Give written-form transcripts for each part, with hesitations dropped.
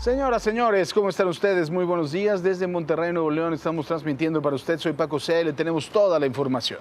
Señoras, señores, ¿cómo están ustedes? Muy buenos días. Desde Monterrey, Nuevo León, estamos transmitiendo para usted. Soy Paco C. Le tenemos toda la información.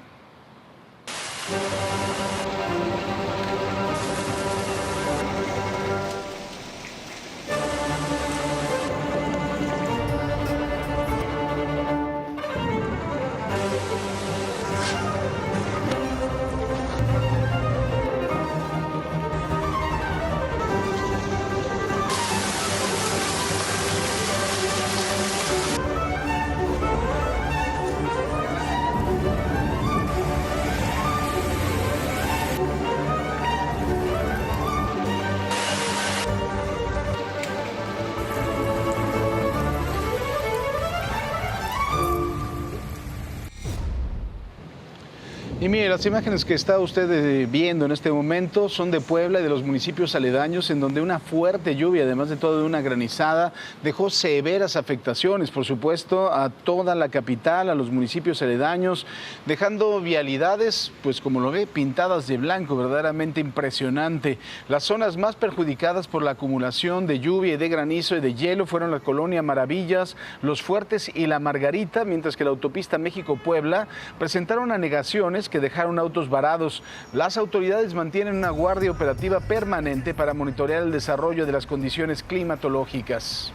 Y mire, las imágenes que está usted viendo en este momento son de Puebla y de los municipios aledaños, en donde una fuerte lluvia, además de todo de una granizada, dejó severas afectaciones, por supuesto, a toda la capital, a los municipios aledaños, dejando vialidades, pues como lo ve, pintadas de blanco, verdaderamente impresionante. Las zonas más perjudicadas por la acumulación de lluvia y de granizo y de hielo fueron la colonia Maravillas, Los Fuertes y La Margarita, mientras que la autopista México-Puebla presentaron anegaciones que dejaron autos varados. Las autoridades mantienen una guardia operativa permanente para monitorear el desarrollo de las condiciones climatológicas.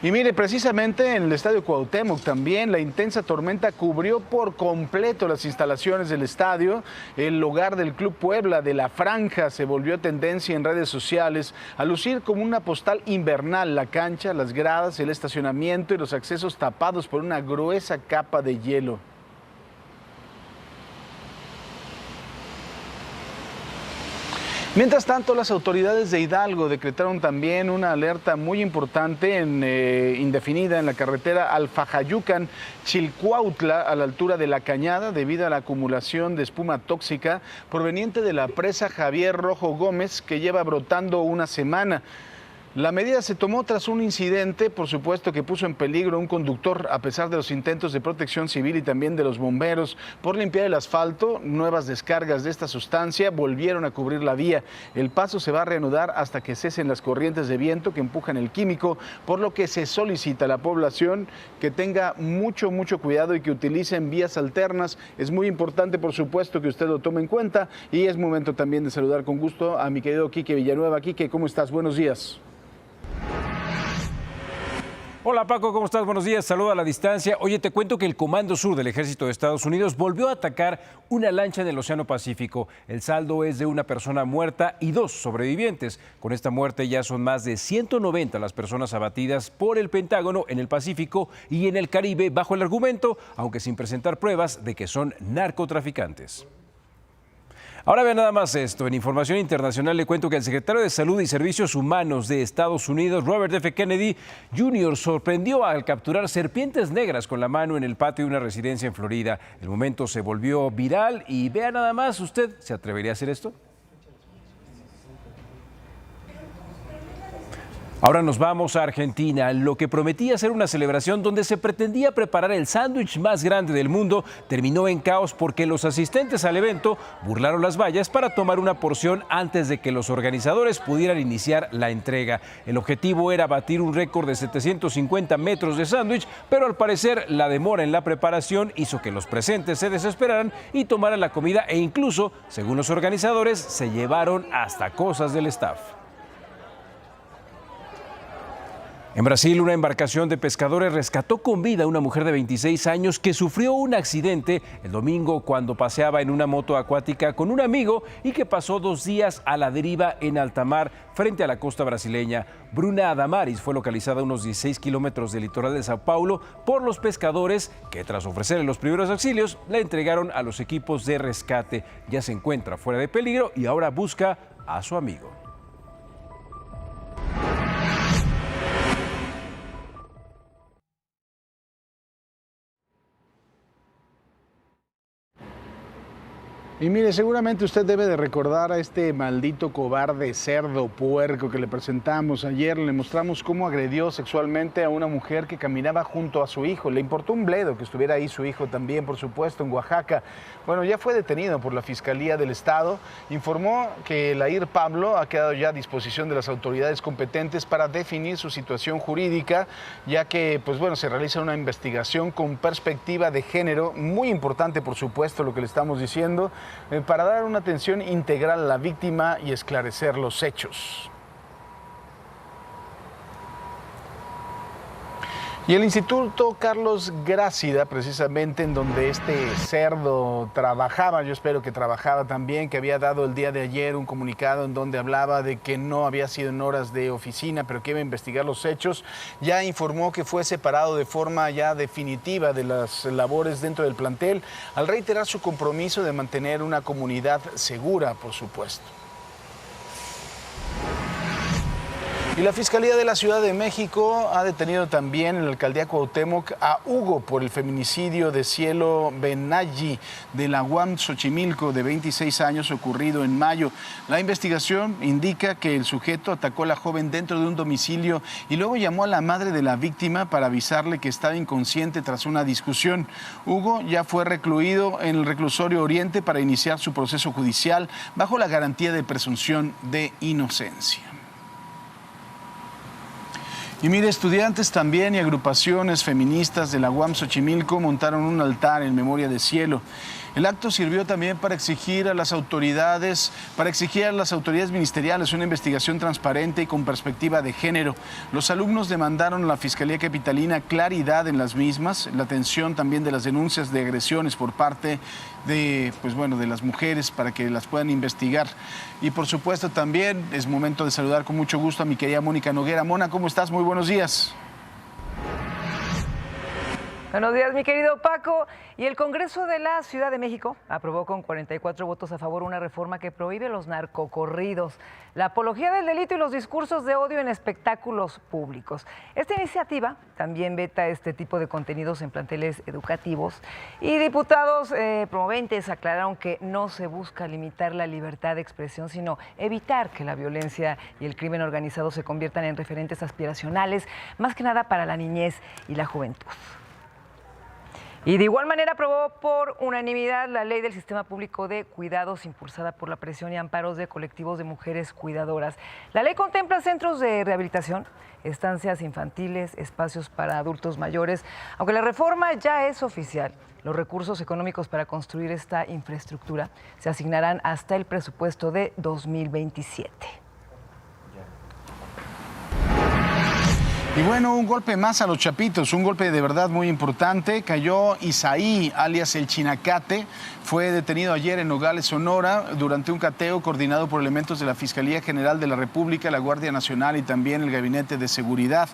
Y mire, precisamente en el Estadio Cuauhtémoc también la intensa tormenta cubrió por completo las instalaciones del estadio. El hogar del Club Puebla de La Franja se volvió tendencia en redes sociales a lucir como una postal invernal. La cancha, las gradas, el estacionamiento y los accesos tapados por una gruesa capa de hielo. Mientras tanto, las autoridades de Hidalgo decretaron también una alerta muy importante indefinida en la carretera Alfajayucan-Chilcuautla, a la altura de La Cañada, debido a la acumulación de espuma tóxica proveniente de la presa Javier Rojo Gómez, que lleva brotando una semana. La medida se tomó tras un incidente, por supuesto, que puso en peligro a un conductor, a pesar de los intentos de protección civil y también de los bomberos por limpiar el asfalto. Nuevas descargas de esta sustancia volvieron a cubrir la vía. El paso se va a reanudar hasta que cesen las corrientes de viento que empujan el químico, por lo que se solicita a la población que tenga mucho cuidado y que utilicen vías alternas. Es muy importante, por supuesto, que usted lo tome en cuenta, y es momento también de saludar con gusto a mi querido Quique Villanueva. Quique, ¿cómo estás? Buenos días. Hola Paco, ¿cómo estás? Buenos días, saludo a la distancia. Oye, te cuento que el Comando Sur del Ejército de Estados Unidos volvió a atacar una lancha en el Océano Pacífico. El saldo es de una persona muerta y 2 sobrevivientes. Con esta muerte ya son más de 190 las personas abatidas por el Pentágono en el Pacífico y en el Caribe, bajo el argumento, aunque sin presentar pruebas, de que son narcotraficantes. Ahora vean nada más esto. En información internacional le cuento que el secretario de Salud y Servicios Humanos de Estados Unidos, Robert F. Kennedy Jr., sorprendió al capturar serpientes negras con la mano en el patio de una residencia en Florida. El momento se volvió viral y vea nada más, ¿usted se atrevería a hacer esto? Ahora nos vamos a Argentina. Lo que prometía ser una celebración donde se pretendía preparar el sándwich más grande del mundo terminó en caos porque los asistentes al evento burlaron las vallas para tomar una porción antes de que los organizadores pudieran iniciar la entrega. El objetivo era batir un récord de 750 metros de sándwich, pero al parecer la demora en la preparación hizo que los presentes se desesperaran y tomaran la comida e incluso, según los organizadores, se llevaron hasta cosas del staff. En Brasil, una embarcación de pescadores rescató con vida a una mujer de 26 años que sufrió un accidente el domingo cuando paseaba en una moto acuática con un amigo y que pasó 2 días a la deriva en alta mar frente a la costa brasileña. Bruna Adamaris fue localizada a unos 16 kilómetros del litoral de Sao Paulo por los pescadores que, tras ofrecerle los primeros auxilios, la entregaron a los equipos de rescate. Ya se encuentra fuera de peligro y ahora busca a su amigo. Y mire, seguramente usted debe de recordar a este maldito cobarde cerdo puerco que le presentamos ayer. Le mostramos cómo agredió sexualmente a una mujer que caminaba junto a su hijo. Le importó un bledo que estuviera ahí su hijo también, por supuesto, en Oaxaca. Bueno, ya fue detenido por la Fiscalía del Estado. Informó que Lair Pablo ha quedado ya a disposición de las autoridades competentes para definir su situación jurídica, ya que, pues bueno, se realiza una investigación con perspectiva de género, muy importante, por supuesto, lo que le estamos diciendo, para dar una atención integral a la víctima y esclarecer los hechos. Y el Instituto Carlos Grácida, precisamente en donde este cerdo trabajaba, yo espero que trabajaba también, que había dado el día de ayer un comunicado en donde hablaba de que no había sido en horas de oficina, pero que iba a investigar los hechos, ya informó que fue separado de forma ya definitiva de las labores dentro del plantel, al reiterar su compromiso de mantener una comunidad segura, por supuesto. Y la Fiscalía de la Ciudad de México ha detenido también en la alcaldía Cuauhtémoc a Hugo por el feminicidio de Cielo Benayi de la UAM Xochimilco, de 26 años, ocurrido en mayo. La investigación indica que el sujeto atacó a la joven dentro de un domicilio y luego llamó a la madre de la víctima para avisarle que estaba inconsciente tras una discusión. Hugo ya fue recluido en el reclusorio Oriente para iniciar su proceso judicial bajo la garantía de presunción de inocencia. Y mire, estudiantes también y agrupaciones feministas de la UAM Xochimilco montaron un altar en memoria de Cielo. El acto sirvió también para exigir a las autoridades ministeriales una investigación transparente y con perspectiva de género. Los alumnos demandaron a la Fiscalía Capitalina claridad en las mismas, la atención también de las denuncias de agresiones por parte de las mujeres para que las puedan investigar. Y por supuesto también es momento de saludar con mucho gusto a mi querida Mónica Noguera. Mona, ¿cómo estás? Muy buenos días. Buenos días, mi querido Paco. Y el Congreso de la Ciudad de México aprobó con 44 votos a favor una reforma que prohíbe los narcocorridos, la apología del delito y los discursos de odio en espectáculos públicos. Esta iniciativa también veta este tipo de contenidos en planteles educativos y diputados promoventes aclararon que no se busca limitar la libertad de expresión, sino evitar que la violencia y el crimen organizado se conviertan en referentes aspiracionales, más que nada para la niñez y la juventud. Y de igual manera aprobó por unanimidad la ley del Sistema Público de Cuidados impulsada por la presión y amparos de colectivos de mujeres cuidadoras. La ley contempla centros de rehabilitación, estancias infantiles, espacios para adultos mayores. Aunque la reforma ya es oficial, los recursos económicos para construir esta infraestructura se asignarán hasta el presupuesto de 2027. Y bueno, un golpe más a los chapitos, un golpe de verdad muy importante. Cayó Isaí, alias el Chinacate, fue detenido ayer en Nogales, Sonora, durante un cateo coordinado por elementos de la Fiscalía General de la República, la Guardia Nacional y también el Gabinete de Seguridad.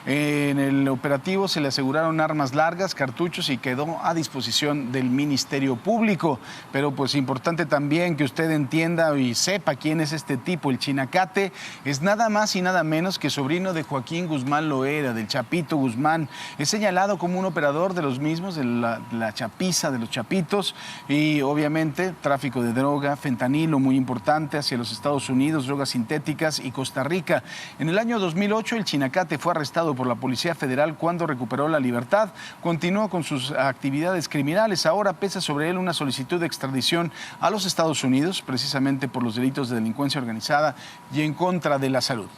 En el operativo se le aseguraron armas largas, cartuchos y quedó a disposición del Ministerio Público. Pero pues importante también que usted entienda y sepa quién es este tipo. El Chinacate es nada más y nada menos que sobrino de Joaquín Guzmán Loera, del Chapito Guzmán. Es señalado como un operador de los mismos, de la chapiza, de los chapitos, y obviamente tráfico de droga, fentanilo, muy importante, hacia los Estados Unidos, drogas sintéticas y Costa Rica. En el año 2008 el Chinacate fue arrestado por la Policía Federal cuando recuperó la libertad. Continuó con sus actividades criminales. Ahora pesa sobre él una solicitud de extradición a los Estados Unidos, precisamente por los delitos de delincuencia organizada y en contra de la salud.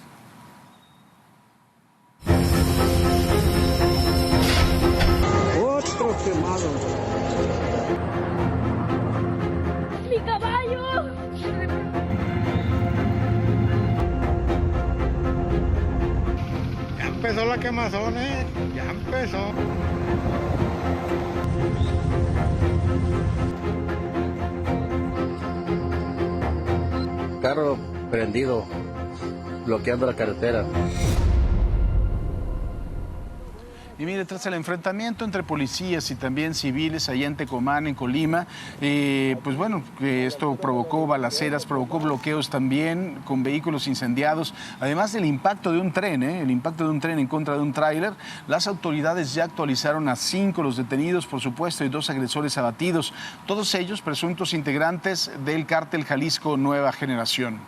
Otro quemado. ¡Mi caballo! Ya empezó la quemazón, ya empezó. Carro prendido, bloqueando la carretera. Y mire, tras el enfrentamiento entre policías y también civiles allá en Tecomán, en Colima, pues bueno, esto provocó balaceras, provocó bloqueos también con vehículos incendiados, además del impacto de un tren, el impacto de un tren en contra de un tráiler. Las autoridades ya actualizaron a 5 los detenidos, por supuesto, y 2 agresores abatidos, todos ellos presuntos integrantes del cártel Jalisco Nueva Generación.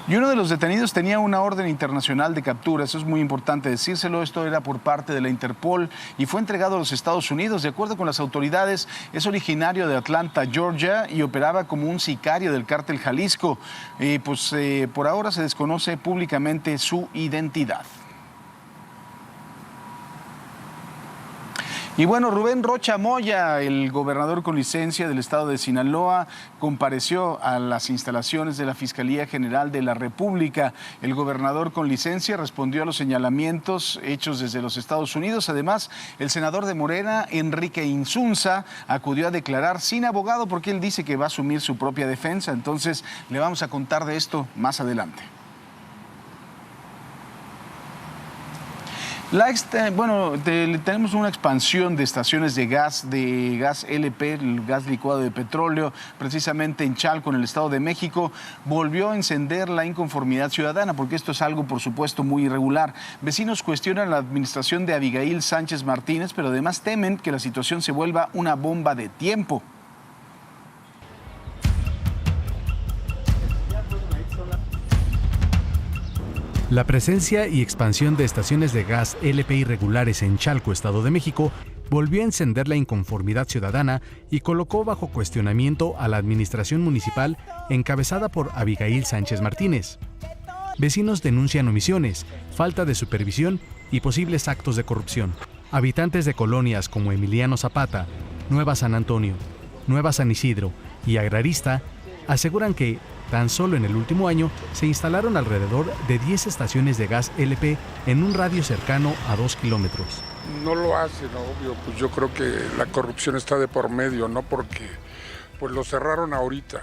Y uno de los detenidos tenía una orden internacional de captura, eso es muy importante decírselo, esto era por parte de la Interpol y fue entregado a los Estados Unidos. De acuerdo con las autoridades, es originario de Atlanta, Georgia, y operaba como un sicario del cártel Jalisco. Por ahora se desconoce públicamente su identidad. Y bueno, Rubén Rocha Moya, el gobernador con licencia del estado de Sinaloa, compareció a las instalaciones de la Fiscalía General de la República. El gobernador con licencia respondió a los señalamientos hechos desde los Estados Unidos. Además, el senador de Morena, Enrique Insunza, acudió a declarar sin abogado porque él dice que va a asumir su propia defensa. Entonces, le vamos a contar de esto más adelante. Tenemos una expansión de estaciones de gas LP, el gas licuado de petróleo, precisamente en Chalco, en el Estado de México. Volvió a encender la inconformidad ciudadana, porque esto es algo, por supuesto, muy irregular. Vecinos cuestionan la administración de Abigail Sánchez Martínez, pero además temen que la situación se vuelva una bomba de tiempo. La presencia y expansión de estaciones de gas LP irregulares en Chalco, Estado de México, volvió a encender la inconformidad ciudadana y colocó bajo cuestionamiento a la administración municipal encabezada por Abigail Sánchez Martínez. Vecinos denuncian omisiones, falta de supervisión y posibles actos de corrupción. Habitantes de colonias como Emiliano Zapata, Nueva San Antonio, Nueva San Isidro y Agrarista aseguran que tan solo en el último año se instalaron alrededor de 10 estaciones de gas LP en un radio cercano a 2 kilómetros. No lo hacen, obvio, pues yo creo que la corrupción está de por medio, ¿no? Porque pues lo cerraron ahorita,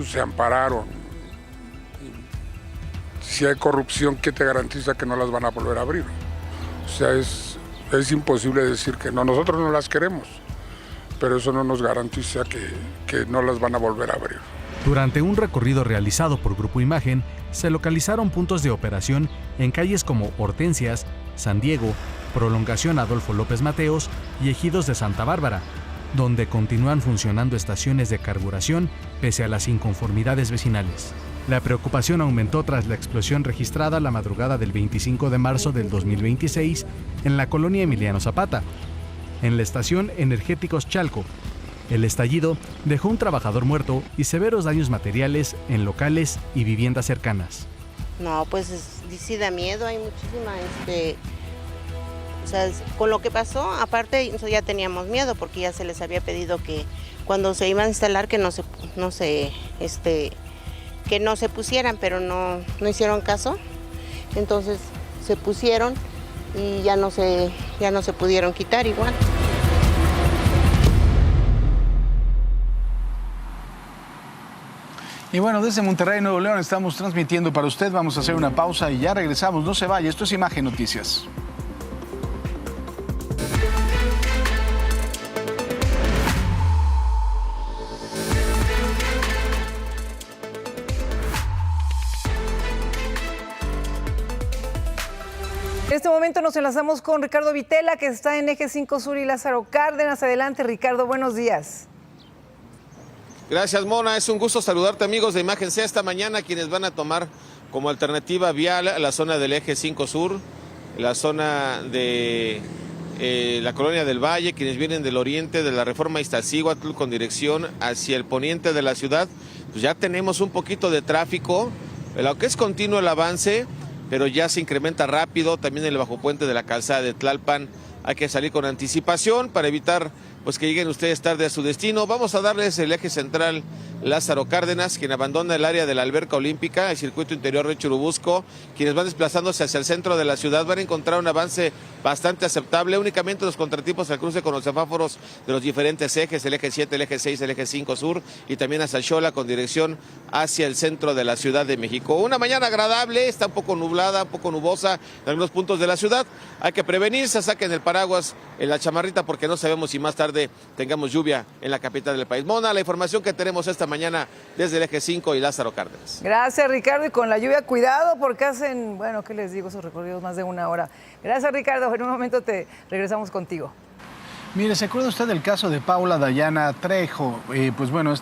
se ampararon. Si hay corrupción, ¿qué te garantiza que no las van a volver a abrir? O sea, es imposible decir que no, nosotros no las queremos, pero eso no nos garantiza que no las van a volver a abrir. Durante un recorrido realizado por Grupo Imagen, se localizaron puntos de operación en calles como Hortensias, San Diego, Prolongación Adolfo López Mateos y Ejidos de Santa Bárbara, donde continúan funcionando estaciones de carburación pese a las inconformidades vecinales. La preocupación aumentó tras la explosión registrada la madrugada del 25 de marzo del 2026 en la colonia Emiliano Zapata, en la estación Energéticos Chalco. El estallido dejó un trabajador muerto y severos daños materiales en locales y viviendas cercanas. No, pues sí da miedo, hay muchísima, o sea, con lo que pasó, aparte ya teníamos miedo porque ya se les había pedido que cuando se iban a instalar que no se pusieran, pero no hicieron caso, entonces se pusieron y ya no se pudieron quitar igual. Y bueno, desde Monterrey, Nuevo León, estamos transmitiendo para usted. Vamos a hacer una pausa y ya regresamos. No se vaya, esto es Imagen Noticias. En este momento nos enlazamos con Ricardo Vitela, que está en Eje 5 Sur, y Lázaro Cárdenas. Adelante, Ricardo, buenos días. Gracias, Mona. Es un gusto saludarte, amigos de Imagen C esta mañana, quienes van a tomar como alternativa vial la zona del Eje 5 Sur, la zona de la Colonia del Valle, quienes vienen del oriente de la Reforma Iztaccíhuatl con dirección hacia el poniente de la ciudad. Pues ya tenemos un poquito de tráfico, aunque es continuo el avance, pero ya se incrementa rápido. También en el bajo puente de la calzada de Tlalpan hay que salir con anticipación para evitar pues que lleguen ustedes tarde a su destino. Vamos a darles el eje central Lázaro Cárdenas, quien abandona el área de la alberca olímpica, el circuito interior de Churubusco. Quienes van desplazándose hacia el centro de la ciudad van a encontrar un avance bastante aceptable. Únicamente los contratipos al cruce con los semáforos de los diferentes ejes, el eje 7, el eje 6, el eje 5 sur y también hacia Xola con dirección hacia el centro de la Ciudad de México. Una mañana agradable, está un poco nublada, un poco nubosa en algunos puntos de la ciudad. Hay que prevenirse, saquen el paraguas, en la chamarrita, porque no sabemos si más tarde tengamos lluvia en la capital del país. Mona, la información que tenemos esta mañana desde el eje 5 y Lázaro Cárdenas. Gracias, Ricardo, y con la lluvia cuidado porque hacen, bueno, ¿qué les digo? Esos recorridos más de 1 hora. Gracias, Ricardo, en un momento te regresamos contigo. Mire, ¿se acuerda usted del caso de Paula Dayana Trejo? Pues bueno,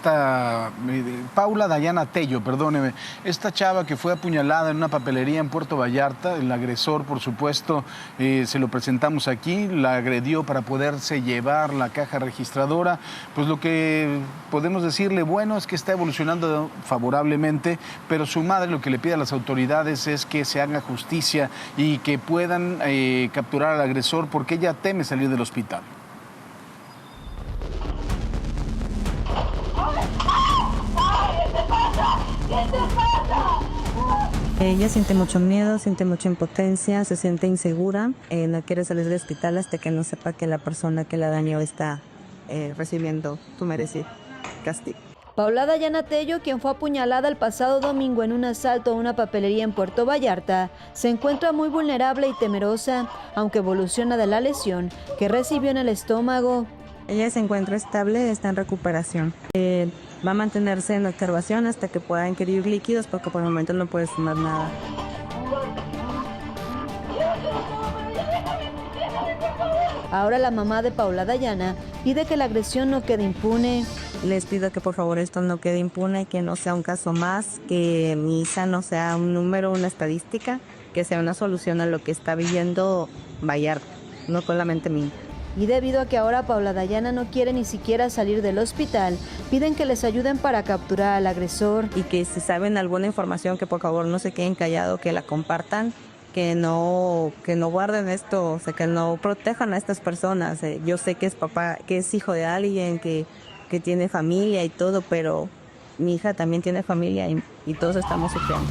Paula Dayana Tello, perdóneme, esta chava que fue apuñalada en una papelería en Puerto Vallarta, el agresor, por supuesto, se lo presentamos aquí, la agredió para poderse llevar la caja registradora. Pues lo que podemos decirle, bueno, es que está evolucionando favorablemente, pero su madre lo que le pide a las autoridades es que se haga justicia y que puedan capturar al agresor porque ella teme salir del hospital. Ella siente mucho miedo, siente mucha impotencia, se siente insegura, no quiere salir del hospital hasta que no sepa que la persona que la dañó está recibiendo su merecido castigo. Paula Dayana Tello, quien fue apuñalada el pasado domingo en un asalto a una papelería en Puerto Vallarta, se encuentra muy vulnerable y temerosa, aunque evoluciona de la lesión que recibió en el estómago. Ella se encuentra estable, está en recuperación. Va a mantenerse en observación hasta que pueda ingerir líquidos porque por el momento no puede fumar nada. Ahora la mamá de Paula Dayana pide que la agresión no quede impune. Les pido que por favor esto no quede impune, que no sea un caso más, que mi hija no sea un número, una estadística, que sea una solución a lo que está viviendo Vallarta, no solamente mi hija. Y debido a que ahora Paula Dayana no quiere ni siquiera salir del hospital, piden que les ayuden para capturar al agresor. Y que si saben alguna información, que por favor no se queden callados, que la compartan, que no guarden esto, o sea, que no protejan a estas personas. Yo sé que es papá, que es hijo de alguien, que tiene familia y todo, pero mi hija también tiene familia y todos estamos sufriendo.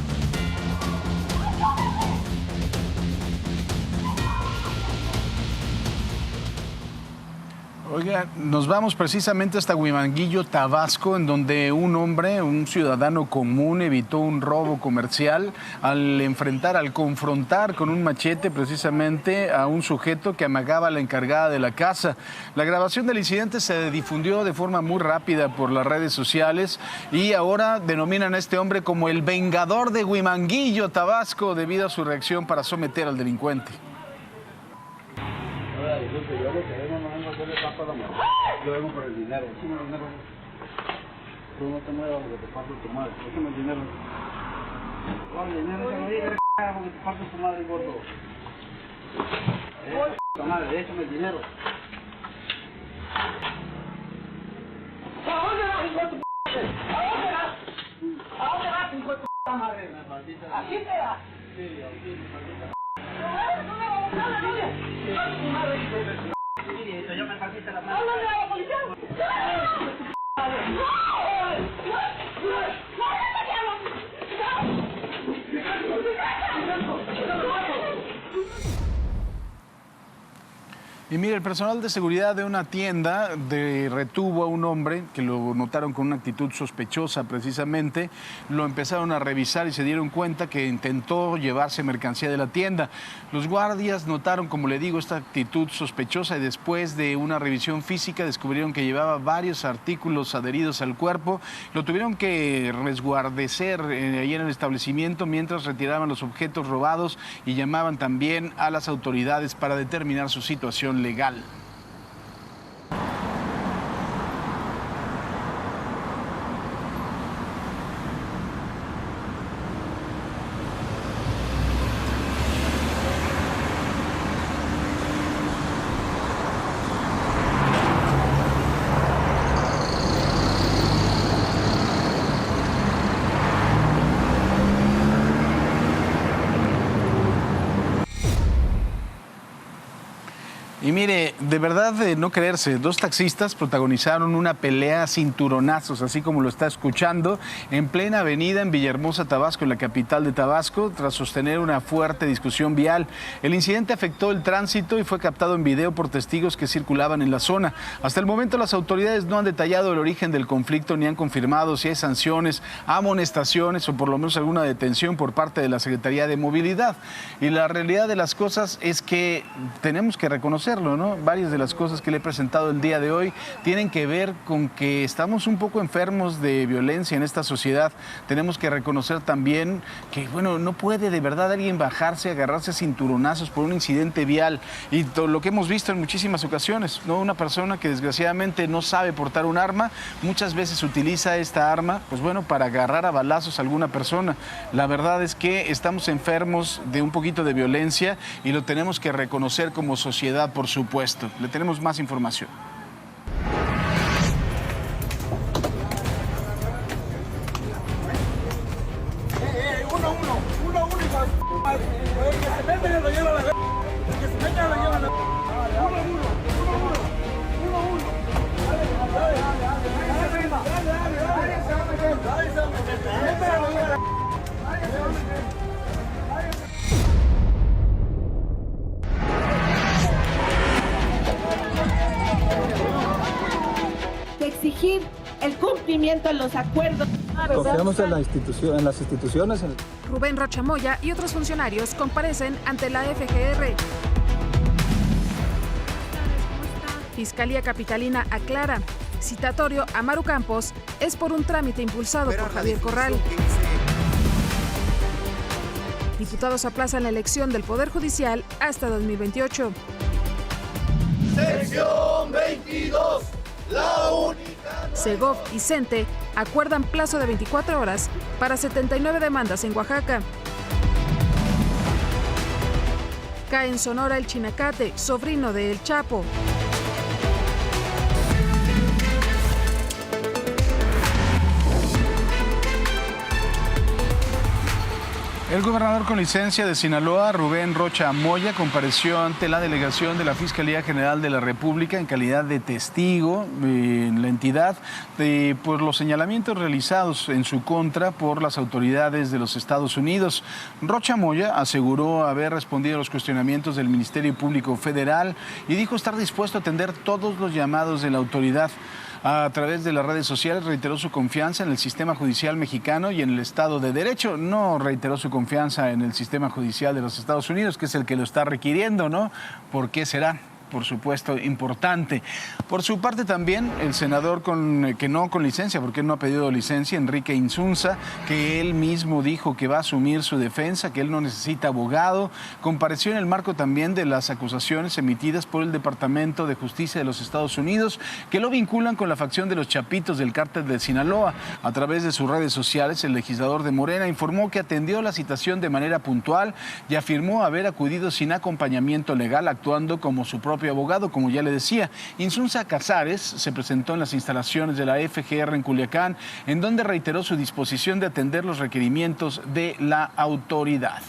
Oiga, nos vamos precisamente hasta Huimanguillo, Tabasco, en donde un hombre, un ciudadano común, evitó un robo comercial al confrontar con un machete precisamente a un sujeto que amagaba a la encargada de la casa. La grabación del incidente se difundió de forma muy rápida por las redes sociales y ahora denominan a este hombre como el vengador de Huimanguillo, Tabasco, debido a su reacción para someter al delincuente. Yo vengo por el dinero. Déjame el dinero. Tú no te muevas porque te parto tu madre. Déjame el dinero. Con el dinero se lo diga, porque te parto tu madre, gordo. Tu madre, déjame el dinero. ¿A dónde vas, hijo de tu madre? ¿A dónde vas, hijo de tu madre? ¿Aquí te vas? Sí, aquí, maldita. No me vas a buscar la niña. Tu madre, hijo de tu madre. Yo me partiste la mano. ¡Háblale a la policía! Y mire, el personal de seguridad de una tienda retuvo a un hombre que lo notaron con una actitud sospechosa precisamente. Lo empezaron a revisar y se dieron cuenta que intentó llevarse mercancía de la tienda. Los guardias notaron, como le digo, esta actitud sospechosa y después de una revisión física descubrieron que llevaba varios artículos adheridos al cuerpo. Lo tuvieron que resguardecer ahí en el establecimiento mientras retiraban los objetos robados y llamaban también a las autoridades para determinar su situación legal. Y mire, de verdad de no creerse, 2 taxistas protagonizaron una pelea a cinturonazos, así como lo está escuchando, en plena avenida en Villahermosa, Tabasco, en la capital de Tabasco, tras sostener una fuerte discusión vial. El incidente afectó el tránsito y fue captado en video por testigos que circulaban en la zona. Hasta el momento las autoridades no han detallado el origen del conflicto ni han confirmado si hay sanciones, amonestaciones o por lo menos alguna detención por parte de la Secretaría de Movilidad. Y la realidad de las cosas es que tenemos que reconocerlo, ¿no? Varias de las cosas que le he presentado el día de hoy tienen que ver con que estamos un poco enfermos de violencia en esta sociedad. Tenemos que reconocer también que, bueno, no puede de verdad alguien bajarse, agarrarse a cinturonazos por un incidente vial. Y todo lo que hemos visto en muchísimas ocasiones, ¿no? Una persona que desgraciadamente no sabe portar un arma, muchas veces utiliza esta arma, pues bueno, para agarrar a balazos a alguna persona. La verdad es que estamos enfermos de un poquito de violencia y lo tenemos que reconocer como sociedad, por supuesto. Le tenemos más información. Exigir el cumplimiento de los acuerdos. Confiamos en la institución, en las instituciones. Rubén Rocha Moya y otros funcionarios comparecen ante la FGR. Fiscalía Capitalina aclara, citatorio a Maru Campos es por un trámite impulsado por Javier Corral. Diputados aplazan la elección del Poder Judicial hasta 2028. Sección 22. La única. Segov y CENTE acuerdan plazo de 24 horas para 79 demandas en Oaxaca. Cae en Sonora el Chinacate, sobrino de El Chapo. El gobernador con licencia de Sinaloa, Rubén Rocha Moya, compareció ante la delegación de la Fiscalía General de la República en calidad de testigo en la entidad por los señalamientos realizados en su contra por las autoridades de los Estados Unidos. Rocha Moya aseguró haber respondido a los cuestionamientos del Ministerio Público Federal y dijo estar dispuesto a atender todos los llamados de la autoridad. A través de las redes sociales reiteró su confianza en el sistema judicial mexicano y en el Estado de Derecho. No reiteró su confianza en el sistema judicial de los Estados Unidos, que es el que lo está requiriendo, ¿no? ¿Por qué será? Por supuesto, importante. Por su parte también, el senador que no con licencia, porque él no ha pedido licencia, Enrique Insunza, que él mismo dijo que va a asumir su defensa, que él no necesita abogado, compareció en el marco también de las acusaciones emitidas por el Departamento de Justicia de los Estados Unidos, que lo vinculan con la facción de los Chapitos del Cártel de Sinaloa. A través de sus redes sociales, el legislador de Morena informó que atendió la citación de manera puntual y afirmó haber acudido sin acompañamiento legal, actuando como su propio abogado, como ya le decía. Insunza Casares se presentó en las instalaciones de la FGR en Culiacán, en donde reiteró su disposición de atender los requerimientos de la autoridad.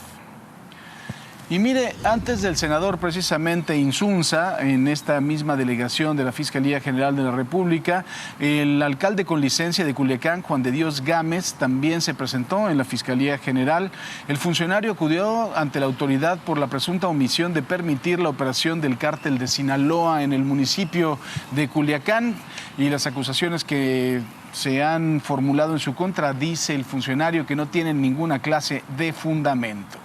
Y mire, antes del senador precisamente Insunza, en esta misma delegación de la Fiscalía General de la República, el alcalde con licencia de Culiacán, Juan de Dios Gámez, también se presentó en la Fiscalía General. El funcionario acudió ante la autoridad por la presunta omisión de permitir la operación del cártel de Sinaloa en el municipio de Culiacán y las acusaciones que se han formulado en su contra, dice el funcionario, que no tienen ninguna clase de fundamento.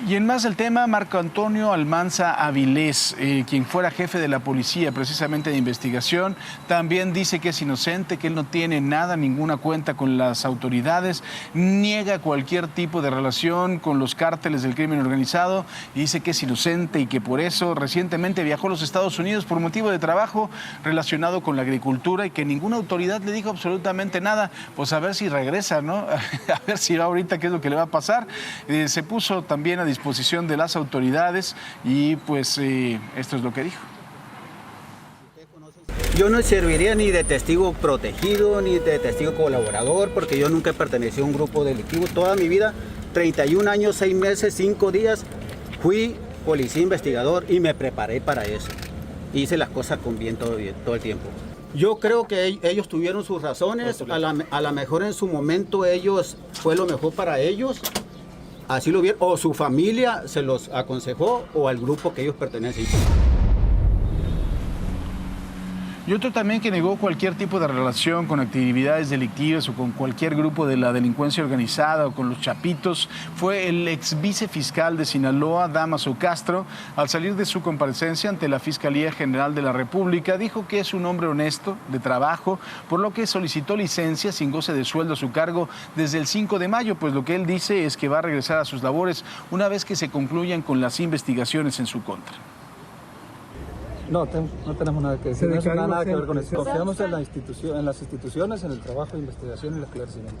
Y en más del tema, Marco Antonio Almanza Avilés, quien fuera jefe de la policía precisamente de investigación, también dice que es inocente, que él no tiene nada, ninguna cuenta con las autoridades, niega cualquier tipo de relación con los cárteles del crimen organizado y dice que es inocente y que por eso recientemente viajó a los Estados Unidos por motivo de trabajo relacionado con la agricultura y que ninguna autoridad le dijo absolutamente nada. Pues a ver si regresa, ¿no? A ver si va ahorita qué es lo que le va a pasar. Se puso también a disposición de las autoridades y pues esto es lo que dijo. Yo no serviría ni de testigo protegido ni de testigo colaborador porque yo nunca he pertenecido a un grupo delictivo. Toda mi vida, 31 años, 6 meses, 5 días, fui policía investigador y me preparé para eso. Hice las cosas con bien todo el tiempo. Yo creo que ellos tuvieron sus razones, a lo mejor en su momento fue lo mejor para ellos, así lo vieron, o su familia se los aconsejó o al grupo que ellos pertenecen. Y otro también que negó cualquier tipo de relación con actividades delictivas o con cualquier grupo de la delincuencia organizada o con los chapitos fue el ex vicefiscal de Sinaloa, Dámaso Castro. Al salir de su comparecencia ante la Fiscalía General de la República, dijo que es un hombre honesto, de trabajo, por lo que solicitó licencia sin goce de sueldo a su cargo desde el 5 de mayo, pues lo que él dice es que va a regresar a sus labores una vez que se concluyan con las investigaciones en su contra. No tenemos nada que decir, no tiene nada que ver con eso. Confiamos en las instituciones, en el trabajo de investigación y el esclarecimiento.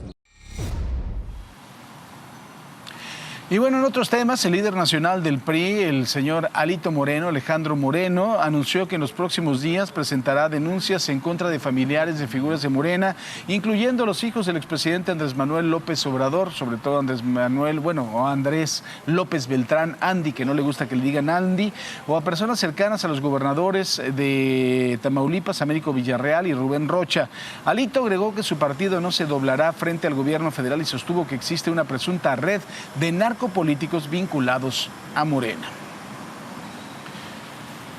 Y bueno, en otros temas, el líder nacional del PRI, el señor Alejandro Moreno, anunció que en los próximos días presentará denuncias en contra de familiares de figuras de Morena, incluyendo a los hijos del expresidente Andrés Manuel López Obrador, sobre todo Andrés López Beltrán, Andy, que no le gusta que le digan Andy, o a personas cercanas a los gobernadores de Tamaulipas, Américo Villarreal y Rubén Rocha. Alito agregó que su partido no se doblará frente al gobierno federal y sostuvo que existe una presunta red de narcopolíticos vinculados a Morena.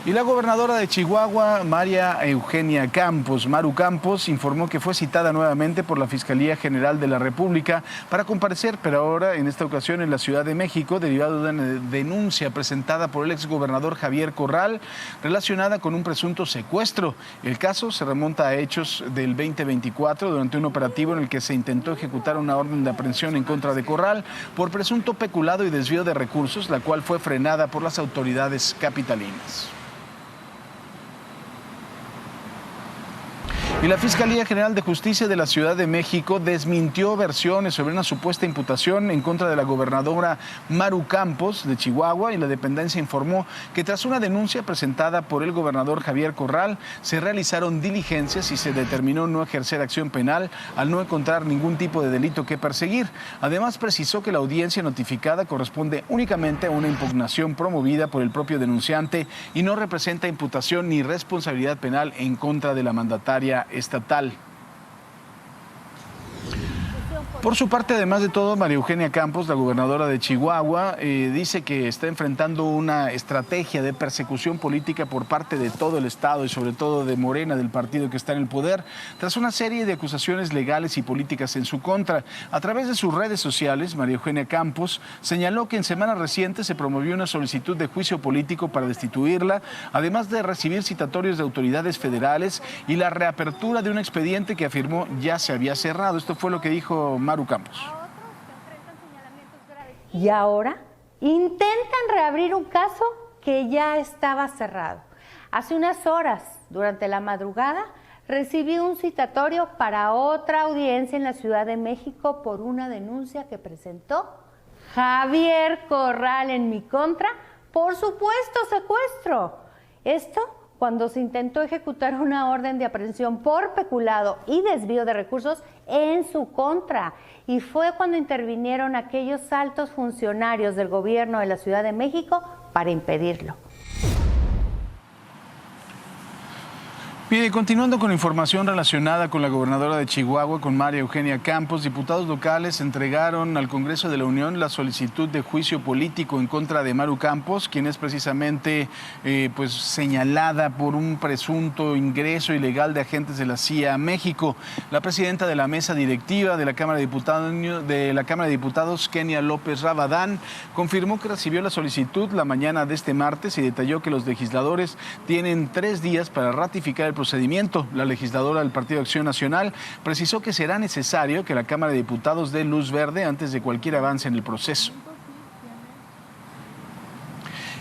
Y la gobernadora de Chihuahua, Maru Campos, informó que fue citada nuevamente por la Fiscalía General de la República para comparecer, pero ahora en esta ocasión en la Ciudad de México, derivado de una denuncia presentada por el exgobernador Javier Corral relacionada con un presunto secuestro. El caso se remonta a hechos del 2024 durante un operativo en el que se intentó ejecutar una orden de aprehensión en contra de Corral por presunto peculado y desvío de recursos, la cual fue frenada por las autoridades capitalinas. Y la Fiscalía General de Justicia de la Ciudad de México desmintió versiones sobre una supuesta imputación en contra de la gobernadora Maru Campos de Chihuahua, y la dependencia informó que tras una denuncia presentada por el gobernador Javier Corral, se realizaron diligencias y se determinó no ejercer acción penal al no encontrar ningún tipo de delito que perseguir. Además, precisó que la audiencia notificada corresponde únicamente a una impugnación promovida por el propio denunciante y no representa imputación ni responsabilidad penal en contra de la mandataria estatal. Por su parte, además de todo, María Eugenia Campos, la gobernadora de Chihuahua, dice que está enfrentando una estrategia de persecución política por parte de todo el Estado y sobre todo de Morena, del partido que está en el poder, tras una serie de acusaciones legales y políticas en su contra. A través de sus redes sociales, María Eugenia Campos señaló que en semanas recientes se promovió una solicitud de juicio político para destituirla, además de recibir citatorios de autoridades federales y la reapertura de un expediente que afirmó ya se había cerrado. Esto fue lo que dijo Maru Campos. Y ahora intentan reabrir un caso que ya estaba cerrado. Hace unas horas, durante la madrugada, recibí un citatorio para otra audiencia en la Ciudad de México por una denuncia que presentó Javier Corral en mi contra por supuesto secuestro. Esto cuando se intentó ejecutar una orden de aprehensión por peculado y desvío de recursos en su contra. Y fue cuando intervinieron aquellos altos funcionarios del gobierno de la Ciudad de México para impedirlo. Bien, continuando con información relacionada con la gobernadora de Chihuahua, con María Eugenia Campos, diputados locales entregaron al Congreso de la Unión la solicitud de juicio político en contra de Maru Campos, quien es precisamente señalada por un presunto ingreso ilegal de agentes de la CIA a México. La presidenta de la mesa directiva de la Cámara de Diputados, Kenia López Rabadán, confirmó que recibió la solicitud la mañana de este martes y detalló que los legisladores tienen 3 días para ratificar el procedimiento. La legisladora del Partido Acción Nacional precisó que será necesario que la Cámara de Diputados dé luz verde antes de cualquier avance en el proceso.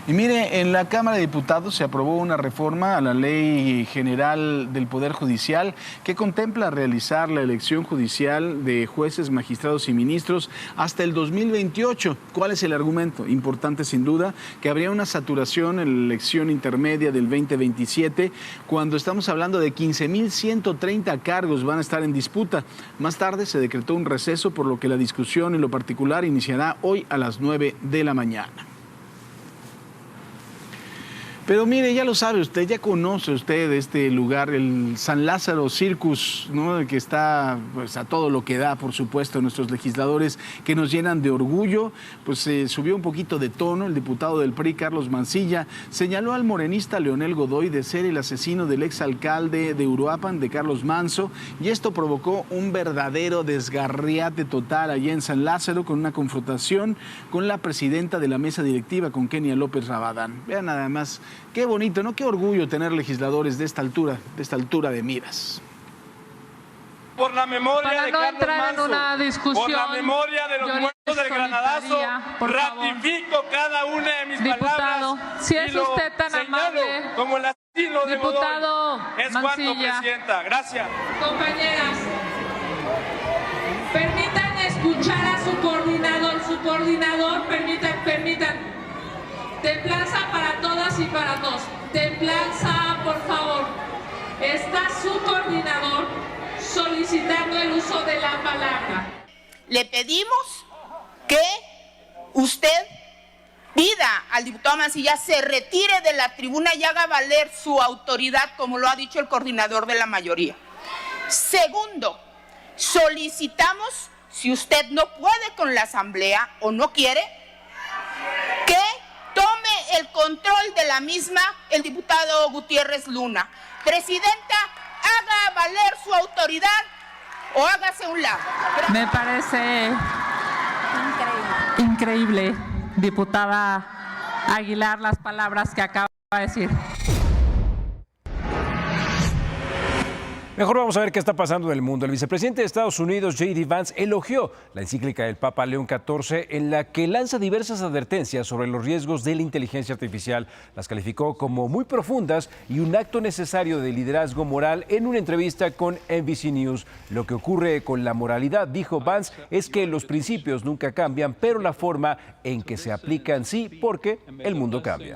Y mire, en la Cámara de Diputados se aprobó una reforma a la Ley General del Poder Judicial que contempla realizar la elección judicial de jueces, magistrados y ministros hasta el 2028. ¿Cuál es el argumento? Importante sin duda, que habría una saturación en la elección intermedia del 2027 cuando estamos hablando de 15.130 cargos van a estar en disputa. Más tarde se decretó un receso, por lo que la discusión en lo particular iniciará hoy a las 9 de la mañana. Pero mire, ya lo sabe usted, ya conoce usted este lugar, el San Lázaro Circus, ¿no? Que está pues a todo lo que da, por supuesto, nuestros legisladores que nos llenan de orgullo. Pues subió un poquito de tono el diputado del PRI, Carlos Mancilla, señaló al morenista Leonel Godoy de ser el asesino del exalcalde de Uruapan, de Carlos Manso, y esto provocó un verdadero desgarriate total allá en San Lázaro, con una confrontación con la presidenta de la mesa directiva, con Kenia López Rabadán. Vean nada más. Qué bonito, ¿no? Qué orgullo tener legisladores de esta altura de miras. Por la memoria Para de no Carlos entrar Manso, en una discusión, por la memoria de los yo muertos del Granadazo, por ratifico cada una de mis Diputado, palabras. si es y lo usted tan señalo amable, como el asesino de diputado Godoy. Es cuanto, Mancilla. Presidenta. Gracias. Compañeras, permitan escuchar a su coordinador, permitan. Templanza para todas y para todos. Templanza, por favor. Está su coordinador solicitando el uso de la palabra. Le pedimos que usted pida al diputado Mancilla se retire de la tribuna y haga valer su autoridad, como lo ha dicho el coordinador de la mayoría. Segundo, solicitamos, si usted no puede con la asamblea o no quiere, que tome el control de la misma el diputado Gutiérrez Luna. Presidenta, haga valer su autoridad o hágase a un lado. Me parece increíble, diputada Aguilar, las palabras que acaba de decir. Mejor vamos a ver qué está pasando en el mundo. El vicepresidente de Estados Unidos, J.D. Vance, elogió la encíclica del Papa León XIV en la que lanza diversas advertencias sobre los riesgos de la inteligencia artificial. Las calificó como muy profundas y un acto necesario de liderazgo moral en una entrevista con NBC News. Lo que ocurre con la moralidad, dijo Vance, es que los principios nunca cambian, pero la forma en que se aplican sí, porque el mundo cambia.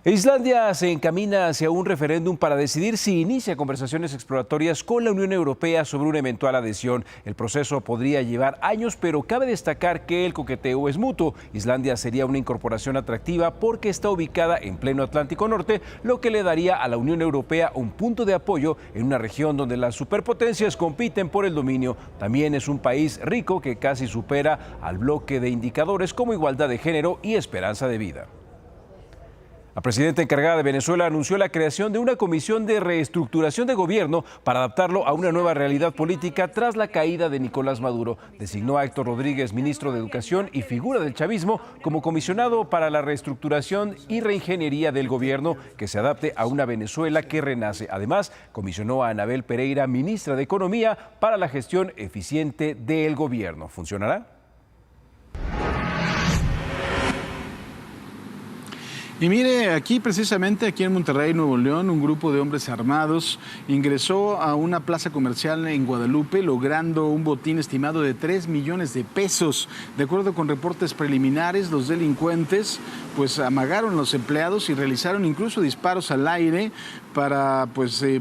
Islandia se encamina hacia un referéndum para decidir si inicia conversaciones exploratorias con la Unión Europea sobre una eventual adhesión. El proceso podría llevar años, pero cabe destacar que el coqueteo es mutuo. Islandia sería una incorporación atractiva porque está ubicada en pleno Atlántico Norte, lo que le daría a la Unión Europea un punto de apoyo en una región donde las superpotencias compiten por el dominio. También es un país rico que casi supera al bloque de indicadores como igualdad de género y esperanza de vida. La presidenta encargada de Venezuela anunció la creación de una comisión de reestructuración de gobierno para adaptarlo a una nueva realidad política tras la caída de Nicolás Maduro. Designó a Héctor Rodríguez, ministro de Educación y figura del chavismo, como comisionado para la reestructuración y reingeniería del gobierno que se adapte a una Venezuela que renace. Además, comisionó a Anabel Pereira, ministra de Economía, para la gestión eficiente del gobierno. ¿Funcionará? Y mire, aquí precisamente, aquí en Monterrey, Nuevo León, un grupo de hombres armados ingresó a una plaza comercial en Guadalupe, logrando un botín estimado de 3 millones de pesos. De acuerdo con reportes preliminares, los delincuentes pues amagaron a los empleados y realizaron incluso disparos al aire para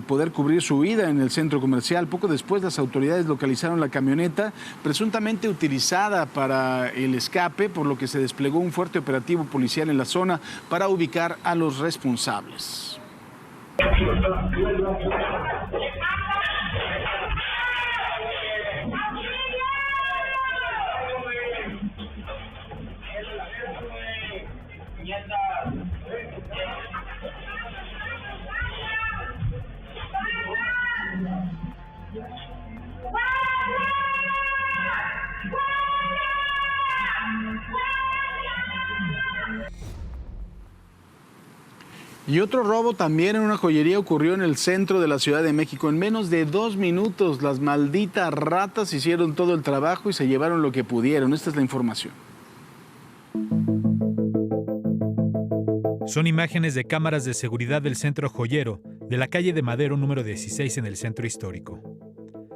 poder cubrir su huida en el centro comercial. Poco después, las autoridades localizaron la camioneta presuntamente utilizada para el escape, por lo que se desplegó un fuerte operativo policial en la zona para ubicar a los responsables. Y otro robo también en una joyería ocurrió en el centro de la Ciudad de México. En menos de 2 minutos, las malditas ratas hicieron todo el trabajo y se llevaron lo que pudieron. Esta es la información. Son imágenes de cámaras de seguridad del centro joyero de la calle de Madero número 16 en el centro histórico.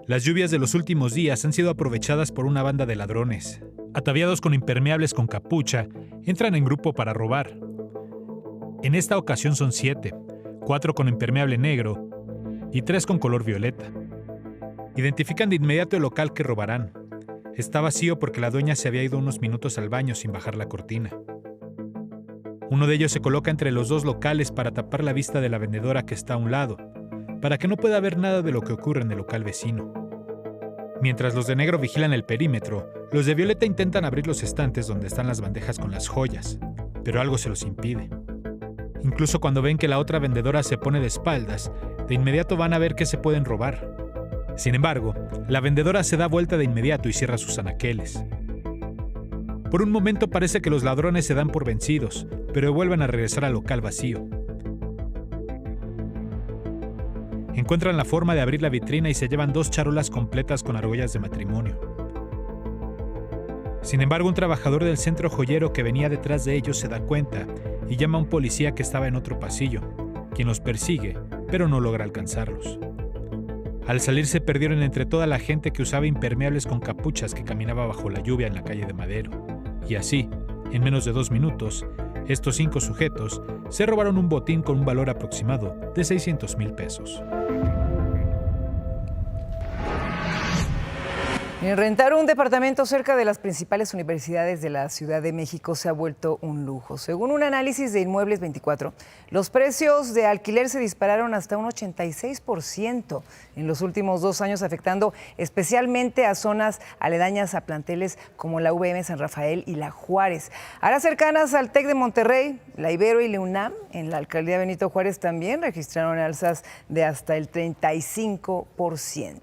Las lluvias de los últimos días han sido aprovechadas por una banda de ladrones. Ataviados con impermeables con capucha, entran en grupo para robar. En esta ocasión son 7, 4 con impermeable negro y 3 con color violeta. Identifican de inmediato el local que robarán. Está vacío porque la dueña se había ido unos minutos al baño sin bajar la cortina. Uno de ellos se coloca entre los dos locales para tapar la vista de la vendedora que está a un lado, para que no pueda ver nada de lo que ocurre en el local vecino. Mientras los de negro vigilan el perímetro, los de violeta intentan abrir los estantes donde están las bandejas con las joyas, pero algo se los impide. Incluso cuando ven que la otra vendedora se pone de espaldas, de inmediato van a ver qué se pueden robar. Sin embargo, la vendedora se da vuelta de inmediato y cierra sus anaqueles. Por un momento parece que los ladrones se dan por vencidos, pero vuelven a regresar al local vacío. Encuentran la forma de abrir la vitrina y se llevan 2 charolas completas con argollas de matrimonio. Sin embargo, un trabajador del centro joyero que venía detrás de ellos se da cuenta y llama a un policía que estaba en otro pasillo, quien los persigue, pero no logra alcanzarlos. Al salir se perdieron entre toda la gente que usaba impermeables con capuchas que caminaba bajo la lluvia en la calle de Madero. Y así, en menos de 2 minutos, estos 5 sujetos se robaron un botín con un valor aproximado de 600,000 pesos. Rentar un departamento cerca de las principales universidades de la Ciudad de México se ha vuelto un lujo. Según un análisis de Inmuebles 24, los precios de alquiler se dispararon hasta un 86% en los últimos 2 años, afectando especialmente a zonas aledañas a planteles como la UVM San Rafael y la Juárez. Áreas cercanas al TEC de Monterrey, la Ibero y la UNAM, en la alcaldía Benito Juárez también registraron alzas de hasta el 35%.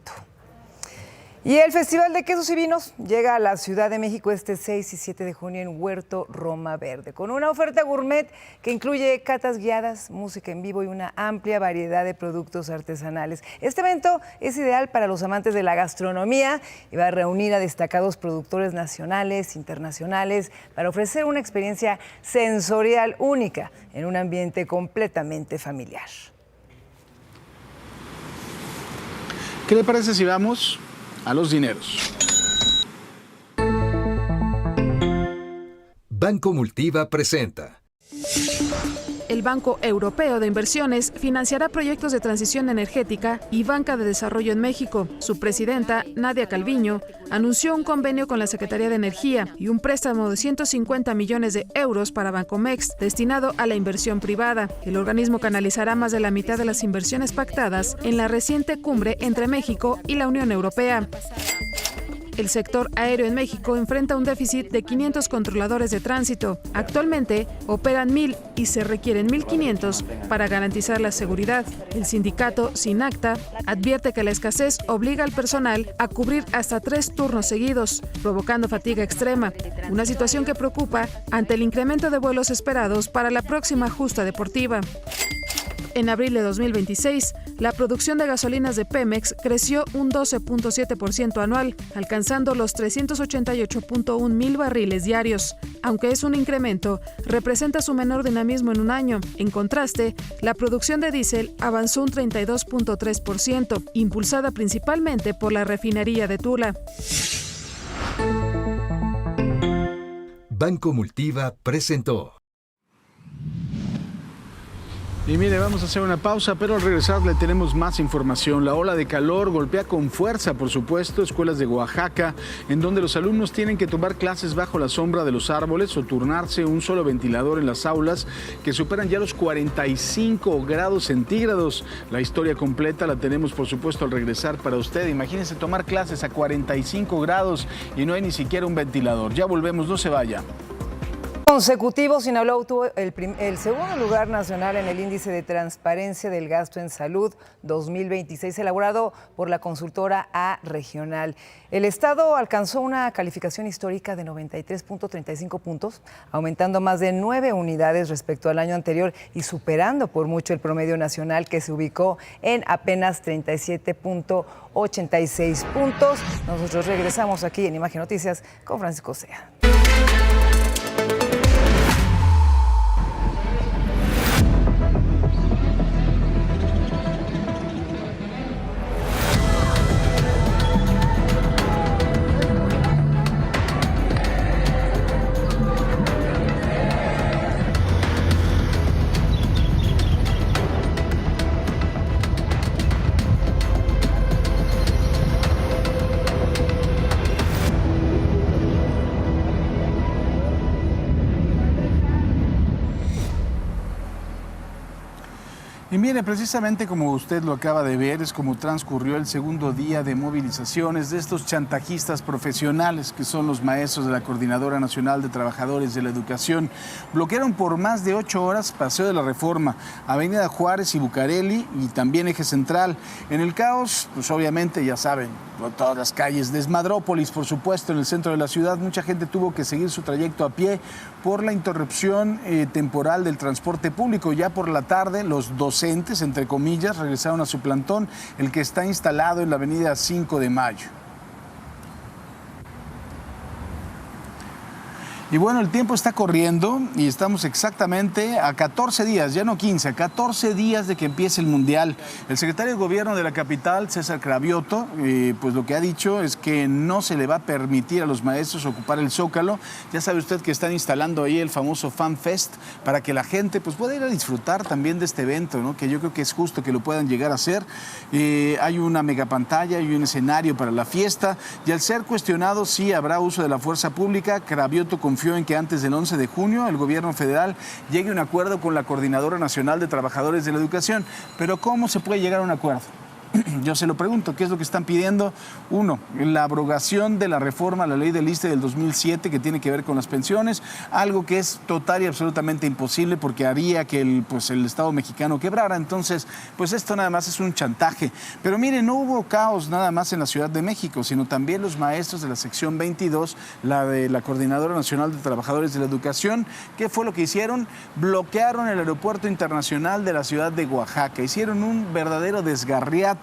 Y el Festival de Quesos y Vinos llega a la Ciudad de México este 6 y 7 de junio en Huerto Roma Verde, con una oferta gourmet que incluye catas guiadas, música en vivo y una amplia variedad de productos artesanales. Este evento es ideal para los amantes de la gastronomía y va a reunir a destacados productores nacionales, internacionales, para ofrecer una experiencia sensorial única en un ambiente completamente familiar. ¿Qué le parece si vamos a los dineros? Banco Multiva presenta. El Banco Europeo de Inversiones financiará proyectos de transición energética y banca de desarrollo en México. Su presidenta, Nadia Calviño, anunció un convenio con la Secretaría de Energía y un préstamo de 150 millones de euros para Bancomext destinado a la inversión privada. El organismo canalizará más de la mitad de las inversiones pactadas en la reciente cumbre entre México y la Unión Europea. El sector aéreo en México enfrenta un déficit de 500 controladores de tránsito. Actualmente operan 1,000 y se requieren 1,500 para garantizar la seguridad. El sindicato SINACTA advierte que la escasez obliga al personal a cubrir hasta 3 turnos seguidos, provocando fatiga extrema, una situación que preocupa ante el incremento de vuelos esperados para la próxima justa deportiva. En abril de 2026, la producción de gasolinas de Pemex creció un 12.7% anual, alcanzando los 388.1 mil barriles diarios. Aunque es un incremento, representa su menor dinamismo en un año. En contraste, la producción de diésel avanzó un 32.3%, impulsada principalmente por la refinería de Tula. Banco Multiva presentó. Y mire, vamos a hacer una pausa, pero al regresar le tenemos más información. La ola de calor golpea con fuerza, por supuesto, escuelas de Oaxaca, en donde los alumnos tienen que tomar clases bajo la sombra de los árboles o turnarse un solo ventilador en las aulas que superan ya los 45 grados centígrados. La historia completa la tenemos, por supuesto, al regresar para usted. Imagínense tomar clases a 45 grados y no hay ni siquiera un ventilador. Ya volvemos, no se vaya. Consecutivo, Sinaloa obtuvo el segundo lugar nacional en el índice de transparencia del gasto en salud 2026, elaborado por la consultora A Regional. El estado alcanzó una calificación histórica de 93.35 puntos, aumentando más de 9 unidades respecto al año anterior y superando por mucho el promedio nacional, que se ubicó en apenas 37.86 puntos. Nosotros regresamos aquí en Imagen Noticias con Francisco Sea. Y mire, precisamente como usted lo acaba de ver, es como transcurrió el segundo día de movilizaciones de estos chantajistas profesionales que son los maestros de la Coordinadora Nacional de Trabajadores de la Educación. Bloquearon por más de 8 horas Paseo de la Reforma, Avenida Juárez y Bucareli y también Eje Central. En el caos, pues obviamente ya saben, todas las calles, Desmadrópolis, por supuesto, en el centro de la ciudad, mucha gente tuvo que seguir su trayecto a pie por la interrupción temporal del transporte público. Ya por la tarde, los docentes, entre comillas, regresaron a su plantón, el que está instalado en la avenida 5 de Mayo. Y bueno, el tiempo está corriendo y estamos exactamente a 14 días, ya no 15, a 14 días de que empiece el Mundial. El secretario de Gobierno de la capital, César Cravioto, pues lo que ha dicho es que no se le va a permitir a los maestros ocupar el Zócalo. Ya sabe usted que están instalando ahí el famoso Fan Fest para que la gente pues pueda ir a disfrutar también de este evento, ¿no? Que yo creo que es justo que lo puedan llegar a hacer. Hay una megapantalla y un escenario para la fiesta y al ser cuestionado si habrá uso de la fuerza pública, Cravioto confió en que antes del 11 de junio el gobierno federal llegue a un acuerdo con la Coordinadora Nacional de Trabajadores de la Educación. Pero ¿cómo se puede llegar a un acuerdo? Yo se lo pregunto, ¿qué es lo que están pidiendo? Uno, la abrogación de la reforma a la ley del ISSSTE del 2007 que tiene que ver con las pensiones, algo que es total y absolutamente imposible porque haría que el Estado mexicano quebrara. Entonces, pues esto nada más es un chantaje. Pero miren, no hubo caos nada más en la Ciudad de México, sino también los maestros de la sección 22, la de la Coordinadora Nacional de Trabajadores de la Educación. ¿Qué fue lo que hicieron? Bloquearon el aeropuerto internacional de la ciudad de Oaxaca. Hicieron un verdadero desgarriate.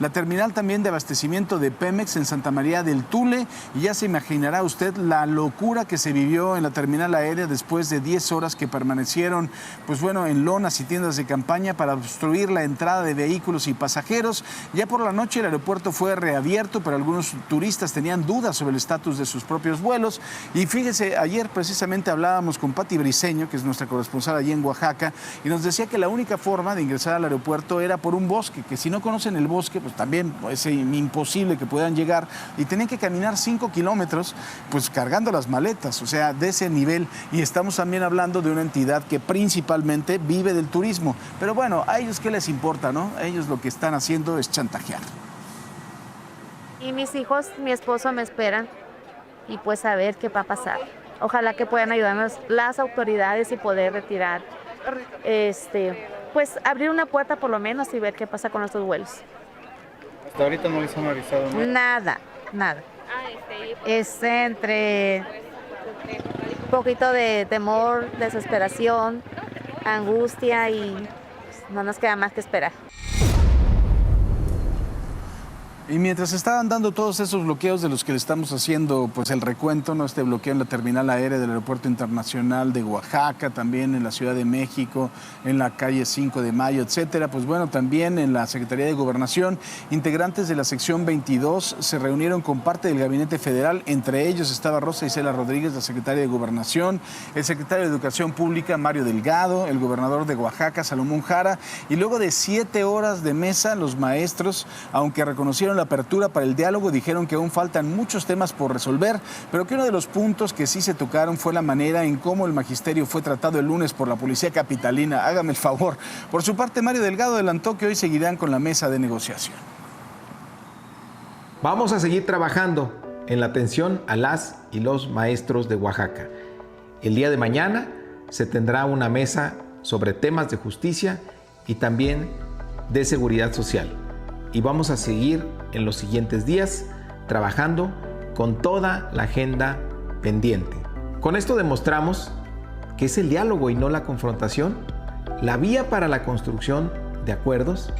La terminal también de abastecimiento de Pemex en Santa María del Tule, y ya se imaginará usted la locura que se vivió en la terminal aérea después de 10 horas que permanecieron en lonas y tiendas de campaña para obstruir la entrada de vehículos y pasajeros. Ya por la noche el aeropuerto fue reabierto, pero algunos turistas tenían dudas sobre el estatus de sus propios vuelos. Y fíjese, ayer precisamente hablábamos con Pati Briceño, que es nuestra corresponsal allí en Oaxaca, y nos decía que la única forma de ingresar al aeropuerto era por un bosque, que si no conocen el bosque, pues también es imposible que puedan llegar, y tenían que caminar 5 kilómetros, pues cargando las maletas, o sea, de ese nivel. Y estamos también hablando de una entidad que principalmente vive del turismo. Pero bueno, a ellos qué les importa, ¿no? A ellos lo que están haciendo es chantajear. Y mis hijos, mi esposo me esperan, y pues a ver qué va a pasar. Ojalá que puedan ayudarnos las autoridades y poder retirar, pues abrir una puerta por lo menos y ver qué pasa con nuestros vuelos. ¿Hasta ahorita no les han avisado nada? Nada. Es entre un poquito de temor, desesperación, angustia, y no nos queda más que esperar. Y mientras estaban dando todos esos bloqueos de los que le estamos haciendo pues el recuento, ¿no? Este bloqueo en la terminal aérea del Aeropuerto Internacional de Oaxaca, también en la Ciudad de México, en la calle 5 de Mayo, etcétera. Pues bueno, también en la Secretaría de Gobernación, integrantes de la sección 22 se reunieron con parte del Gabinete Federal. Entre ellos estaba Rosa Isela Rodríguez, la secretaria de Gobernación, el secretario de Educación Pública, Mario Delgado, el gobernador de Oaxaca, Salomón Jara. Y luego de 7 horas de mesa, los maestros, aunque reconocieron la apertura para el diálogo, dijeron que aún faltan muchos temas por resolver, pero que uno de los puntos que sí se tocaron fue la manera en cómo el magisterio fue tratado el lunes por la policía capitalina. Hágame el favor. Por su parte, Mario Delgado adelantó que hoy seguirán con la mesa de negociación. Vamos a seguir trabajando en la atención a las y los maestros de Oaxaca. El día de mañana se tendrá una mesa sobre temas de justicia y también de seguridad social. Y vamos a seguir en los siguientes días trabajando con toda la agenda pendiente. Con esto demostramos que es el diálogo y no la confrontación la vía para la construcción de acuerdos.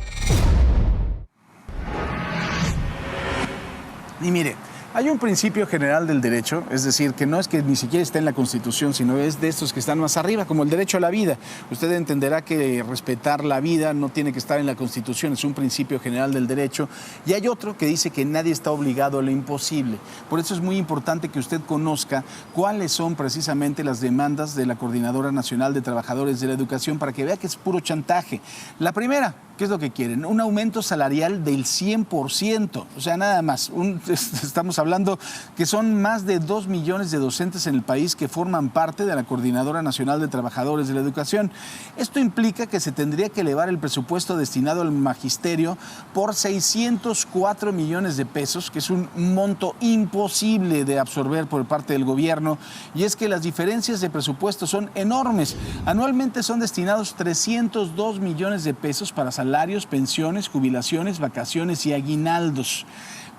Y mire, hay un principio general del derecho, es decir, que no es que ni siquiera está en la Constitución, sino es de estos que están más arriba, como el derecho a la vida. Usted entenderá que respetar la vida no tiene que estar en la Constitución, es un principio general del derecho. Y hay otro que dice que nadie está obligado a lo imposible. Por eso es muy importante que usted conozca cuáles son precisamente las demandas de la Coordinadora Nacional de Trabajadores de la Educación para que vea que es puro chantaje. La primera, ¿Qué es lo que quieren? Un aumento salarial del 100%. O sea, nada más. Estamos hablando que son más de 2 millones de docentes en el país que forman parte de la Coordinadora Nacional de Trabajadores de la Educación. Esto implica que se tendría que elevar el presupuesto destinado al magisterio por 604 millones de pesos, que es un monto imposible de absorber por parte del gobierno. Y es que las diferencias de presupuesto son enormes. Anualmente son destinados 302 millones de pesos para salarios, pensiones, jubilaciones, vacaciones y aguinaldos.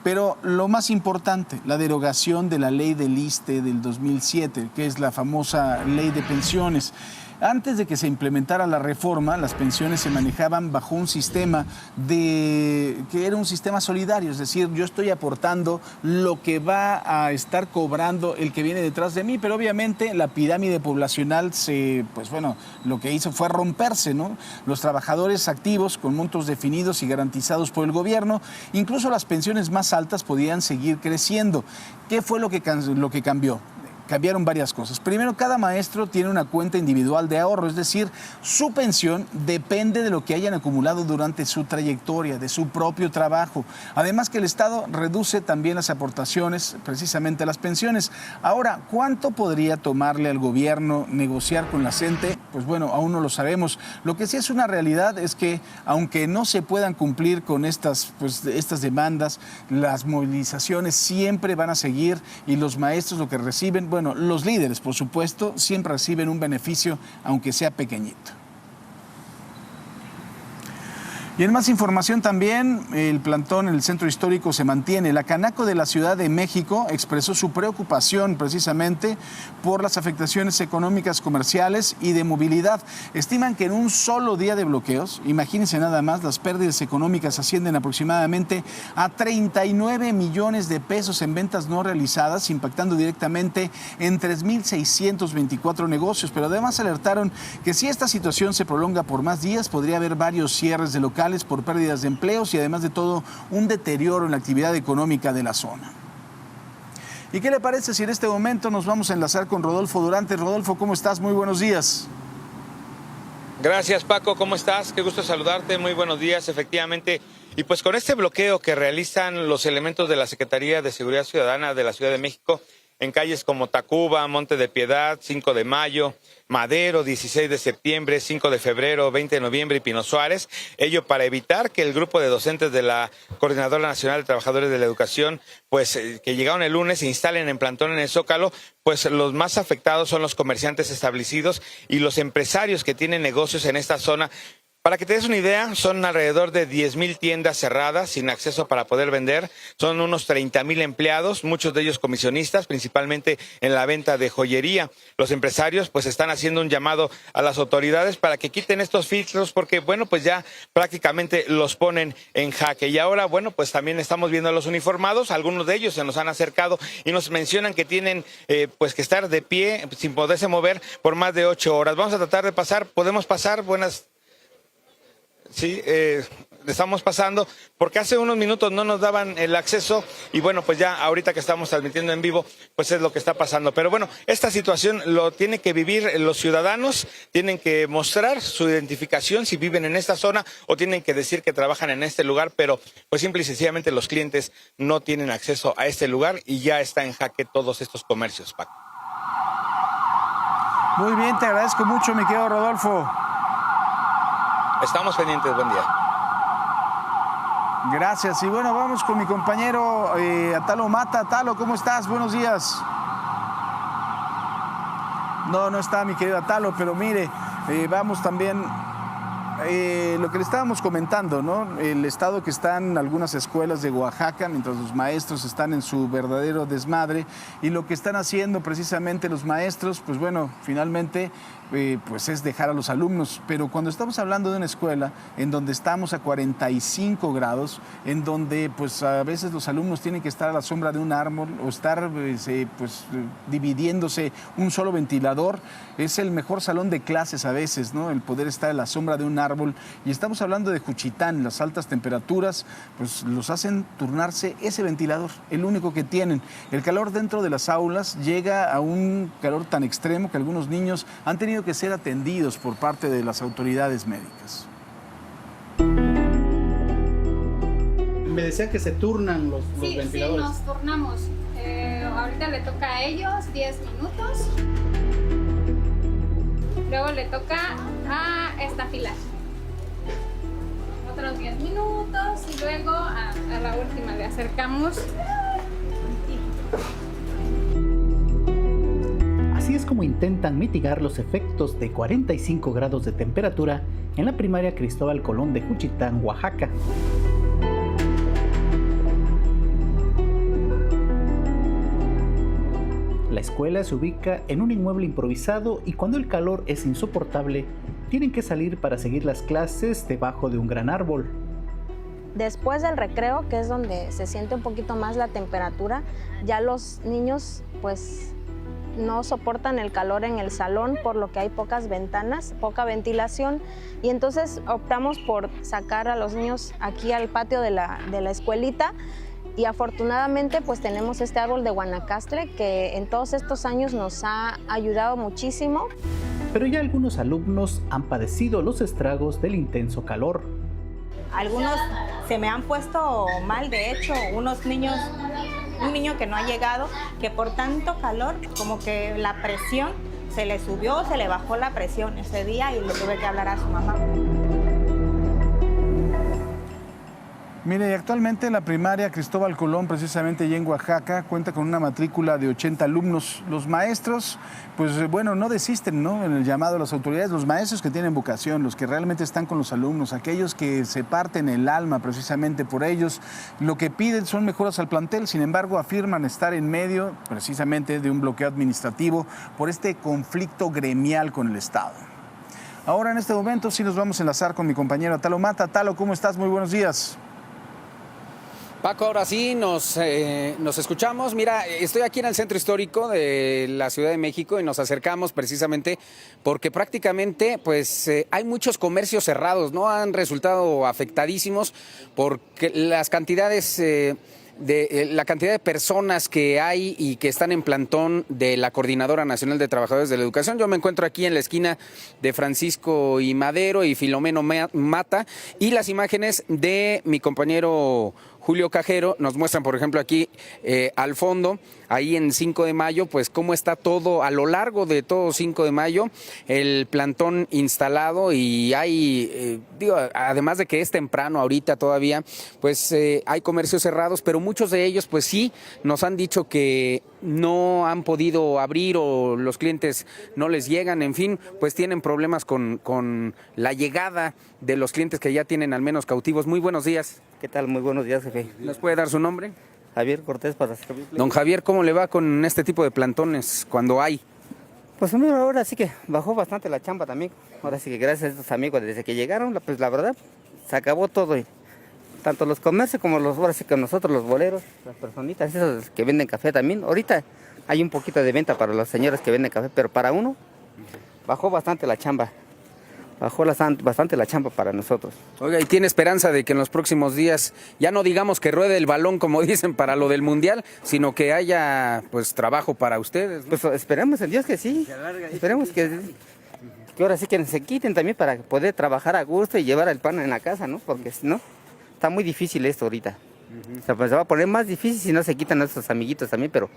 Pero lo más importante, la derogación de la ley del ISSSTE del 2007, que es la famosa ley de pensiones. Antes de que se implementara la reforma, las pensiones se manejaban bajo un sistema que era un sistema solidario, es decir, yo estoy aportando lo que va a estar cobrando el que viene detrás de mí, pero obviamente la pirámide poblacional lo que hizo fue romperse, ¿no? Los trabajadores activos con montos definidos y garantizados por el gobierno, incluso las pensiones más altas podían seguir creciendo. ¿Qué fue lo que cambió? Cambiaron varias cosas. Primero, cada maestro tiene una cuenta individual de ahorro, es decir, su pensión depende de lo que hayan acumulado durante su trayectoria, de su propio trabajo. Además que el Estado reduce también las aportaciones, precisamente a las pensiones. Ahora, ¿cuánto podría tomarle al gobierno negociar con la CENTE? Pues bueno, aún no lo sabemos. Lo que sí es una realidad es que, aunque no se puedan cumplir con estas demandas, las movilizaciones siempre van a seguir y los maestros lo que reciben, bueno, los líderes, por supuesto, siempre reciben un beneficio, aunque sea pequeñito. Y en más información también, el plantón en el centro histórico se mantiene. La Canaco de la Ciudad de México expresó su preocupación precisamente por las afectaciones económicas, comerciales y de movilidad. Estiman que en un solo día de bloqueos, imagínense nada más, las pérdidas económicas ascienden aproximadamente a 39 millones de pesos en ventas no realizadas, impactando directamente en 3.624 negocios. Pero además alertaron que si esta situación se prolonga por más días, podría haber varios cierres de locales por pérdidas de empleos y además de todo un deterioro en la actividad económica de la zona. ¿Y qué le parece si en este momento nos vamos a enlazar con Rodolfo Durante? Rodolfo, ¿cómo estás? Muy buenos días. Gracias, Paco, ¿cómo estás? Qué gusto saludarte, muy buenos días, efectivamente. Y pues con este bloqueo que realizan los elementos de la Secretaría de Seguridad Ciudadana de la Ciudad de México, en calles como Tacuba, Monte de Piedad, 5 de Mayo, Madero, 16 de septiembre, 5 de febrero, 20 de noviembre y Pino Suárez. Ello para evitar que el grupo de docentes de la Coordinadora Nacional de Trabajadores de la Educación, pues que llegaron el lunes, se instalen en plantón en el Zócalo, pues los más afectados son los comerciantes establecidos y los empresarios que tienen negocios en esta zona. Para que te des una idea, son alrededor de 10,000 tiendas cerradas sin acceso para poder vender. Son unos 30,000 empleados, muchos de ellos comisionistas, principalmente en la venta de joyería. Los empresarios pues están haciendo un llamado a las autoridades para que quiten estos filtros porque, bueno, pues ya prácticamente los ponen en jaque. Y ahora, bueno, pues también estamos viendo a los uniformados. Algunos de ellos se nos han acercado y nos mencionan que tienen pues que estar de pie sin poderse mover por más de 8 horas. Vamos a tratar de pasar. ¿Podemos pasar? Buenas. Sí, estamos pasando porque hace unos minutos no nos daban el acceso y bueno, pues ya ahorita que estamos transmitiendo en vivo, pues es lo que está pasando. Pero bueno, esta situación lo tienen que vivir los ciudadanos, tienen que mostrar su identificación si viven en esta zona o tienen que decir que trabajan en este lugar, pero pues simple y sencillamente los clientes no tienen acceso a este lugar y ya está en jaque todos estos comercios, Paco. Muy bien, te agradezco mucho, mi querido Rodolfo. Estamos pendientes, buen día. Gracias. Y bueno, vamos con mi compañero Atalo Mata. Atalo, ¿cómo estás? Buenos días. No está mi querido Atalo, pero mire, vamos también... lo que le estábamos comentando, ¿no? El estado que están algunas escuelas de Oaxaca, mientras los maestros están en su verdadero desmadre, y lo que están haciendo precisamente los maestros, pues bueno, finalmente pues es dejar a los alumnos. Pero cuando estamos hablando de una escuela en donde estamos a 45 grados, en donde pues a veces los alumnos tienen que estar a la sombra de un árbol o estar dividiéndose un solo ventilador, es el mejor salón de clases a veces, ¿no? El poder estar a la sombra de un árbol. Y estamos hablando de Juchitán, las altas temperaturas pues los hacen turnarse ese ventilador, el único que tienen. El calor dentro de las aulas llega a un calor tan extremo que algunos niños han tenido que ser atendidos por parte de las autoridades médicas. Me decía que se turnan los ventiladores. Sí, nos turnamos. Ahorita le toca a ellos 10 minutos. Luego le toca a esta fila. Otros 10 minutos y luego a la última le acercamos. Así es como intentan mitigar los efectos de 45 grados de temperatura en la primaria Cristóbal Colón de Juchitán, Oaxaca. La escuela se ubica en un inmueble improvisado y cuando el calor es insoportable, tienen que salir para seguir las clases debajo de un gran árbol. Después del recreo, que es donde se siente un poquito más la temperatura, ya los niños pues no soportan el calor en el salón, por lo que hay pocas ventanas, poca ventilación, y entonces optamos por sacar a los niños aquí al patio de la escuelita, y afortunadamente pues tenemos este árbol de Guanacaste que en todos estos años nos ha ayudado muchísimo. Pero ya algunos alumnos han padecido los estragos del intenso calor. Algunos se me han puesto mal, de hecho, un niño que no ha llegado, que por tanto calor, como que la presión se le subió, se le bajó la presión ese día y le tuve que hablar a su mamá. Mire, actualmente la primaria Cristóbal Colón, precisamente allá en Oaxaca, cuenta con una matrícula de 80 alumnos. Los maestros, pues bueno, no desisten, ¿no?, en el llamado a las autoridades. Los maestros que tienen vocación, los que realmente están con los alumnos, aquellos que se parten el alma precisamente por ellos, lo que piden son mejoras al plantel. Sin embargo, afirman estar en medio precisamente de un bloqueo administrativo por este conflicto gremial con el Estado. Ahora, en este momento, sí nos vamos a enlazar con mi compañero Talo Mata. Talo, ¿cómo estás? Muy buenos días. Paco, ahora sí nos escuchamos. Mira, estoy aquí en el centro histórico de la Ciudad de México y nos acercamos precisamente porque prácticamente pues hay muchos comercios cerrados, ¿no? Han resultado afectadísimos porque las cantidades la cantidad de personas que hay y que están en plantón de la Coordinadora Nacional de Trabajadores de la Educación. Yo me encuentro aquí en la esquina de Francisco y Madero y Filomeno Mata, y las imágenes de mi compañero Julio Cajero nos muestran, por ejemplo, aquí al fondo, ahí en 5 de mayo, pues cómo está todo a lo largo de todo 5 de mayo, el plantón instalado, y hay, además de que es temprano ahorita todavía, pues hay comercios cerrados, pero muchos de ellos pues sí nos han dicho que no han podido abrir o los clientes no les llegan, en fin, pues tienen problemas con la llegada de los clientes que ya tienen al menos cautivos. Muy buenos días. ¿Qué tal? Muy buenos días, jefe. ¿Nos puede dar su nombre? Javier Cortés, para servirle. Don Javier, ¿cómo le va con este tipo de plantones cuando hay? Pues mira, ahora sí que bajó bastante la chamba también. Ahora sí que gracias a estos amigos, desde que llegaron, pues la verdad, se acabó todo. Tanto los comercios como ahora sí que nosotros, los boleros, las personitas, esos que venden café también. Ahorita hay un poquito de venta para los señores que venden café, pero para uno bajó bastante la chamba. Bajó bastante la chamba para nosotros. Oiga, ¿y tiene esperanza de que en los próximos días, ya no digamos que ruede el balón, como dicen, para lo del Mundial, sino que haya pues trabajo para ustedes, ¿no? Pues esperemos en Dios que sí. Esperemos que ahora sí que se quiten también para poder trabajar a gusto y llevar el pan en la casa, ¿no? Porque si no, está muy difícil esto ahorita. O sea, pues se va a poner más difícil si no se quitan a esos amiguitos también, pero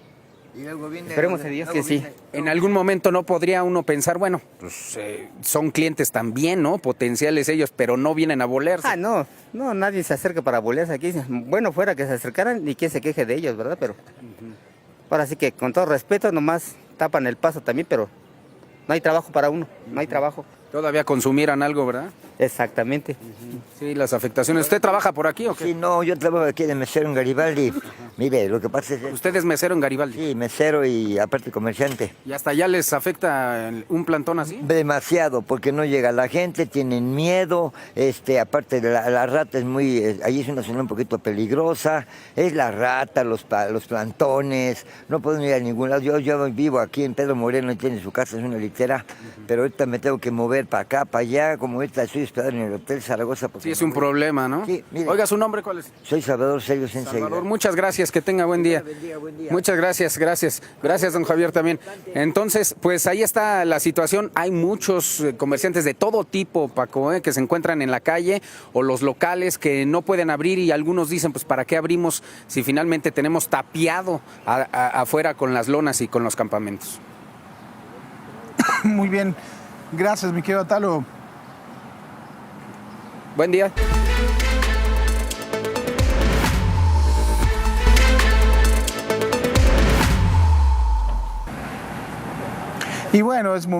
esperemos en Dios que sí. En algún momento no podría uno pensar, bueno, pues son clientes también, ¿no? Potenciales ellos, pero no vienen a bolearse. Ah, no, nadie se acerca para bolearse aquí. Bueno, fuera que se acercaran y quien se queje de ellos, ¿verdad? Pero ahora sí que con todo respeto nomás tapan el paso también, pero no hay trabajo para uno, no hay trabajo. Todavía consumieran algo, ¿verdad? Exactamente. Sí, las afectaciones. ¿Usted trabaja por aquí o qué? Sí, no, yo trabajo aquí de mesero en Garibaldi. Mire, lo que pasa es... ¿Usted es mesero en Garibaldi? Sí, mesero y aparte comerciante. ¿Y hasta allá les afecta un plantón así? Demasiado, porque no llega la gente, tienen miedo, aparte de la rata es muy... Allí es una zona un poquito peligrosa, es la rata, los plantones, no puedo ir a ningún lado. Yo vivo aquí en Pedro Moreno, tiene su casa, es una litera, pero ahorita me tengo que mover para acá, para allá, como ahorita estoy hospedar en el Hotel Zaragoza. Sí, es un problema, ¿no? Sí, mire. Oiga, ¿su nombre cuál es? Soy Salvador Sergio Sensei. Salvador, muchas gracias, que tenga buen día. Buen día. Muchas gracias, gracias. Gracias, don Javier, también. Entonces, pues ahí está la situación. Hay muchos comerciantes de todo tipo, Paco, que se encuentran en la calle o los locales que no pueden abrir y algunos dicen, pues, ¿para qué abrimos si finalmente tenemos tapiado afuera con las lonas y con los campamentos? Muy bien. Gracias, mi querido Atalo. Buen día. Y bueno, es el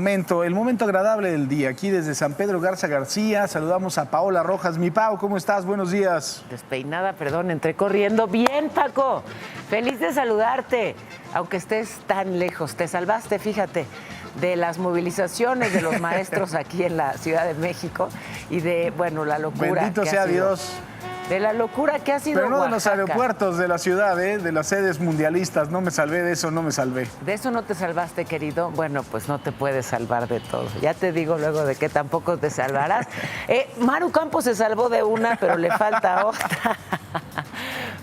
momento agradable del día. Aquí desde San Pedro Garza García saludamos a Paola Rojas. Mi Pau, ¿cómo estás? Buenos días. Despeinada, perdón, entré corriendo. Bien, Paco. Feliz de saludarte, aunque estés tan lejos. Te salvaste, fíjate, de las movilizaciones de los maestros aquí en la Ciudad de México y de, bueno, la locura. Bendito sea Dios. De la locura que ha sido Pero no Oaxaca. de los aeropuertos de la ciudad, de las sedes mundialistas. No me salvé de eso, no me salvé. ¿De eso no te salvaste, querido? Bueno, pues no te puedes salvar de todo. Ya te digo luego de que tampoco te salvarás. Maru Campos se salvó de una, pero le falta otra.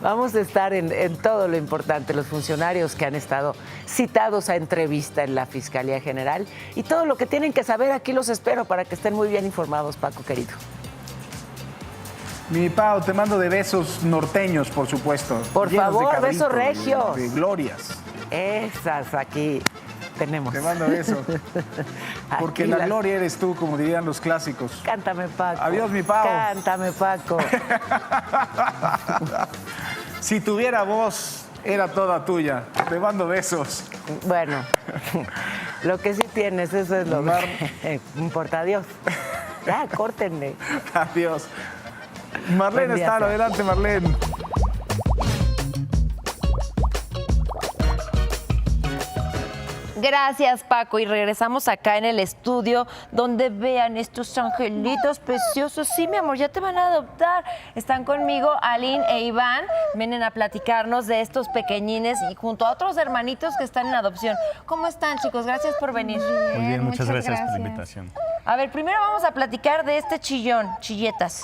Vamos a estar en todo lo importante, los funcionarios que han estado citados a entrevista en la Fiscalía General y todo lo que tienen que saber, aquí los espero para que estén muy bien informados, Paco, querido. Mi Pau, te mando de besos norteños, por supuesto. Por favor, besos regios. De glorias. Esas aquí tenemos. Te mando besos. Porque la gloria eres tú, como dirían los clásicos. Cántame, Paco. Adiós, mi Pau. Cántame, Paco. Si tuviera voz, era toda tuya. Te mando besos. Bueno, lo que sí tienes, eso es lo que importa. Adiós. Ya, córtenle. Adiós. Marlene está, adelante, Marlene. Gracias, Paco. Y regresamos acá en el estudio donde vean estos angelitos preciosos. Sí, mi amor, ya te van a adoptar. Están conmigo Aline e Iván. Vienen a platicarnos de estos pequeñines y junto a otros hermanitos que están en adopción. ¿Cómo están, chicos? Gracias por venir. Muy bien, muchas gracias por la invitación. A ver, primero vamos a platicar de este chillón, Chilletas.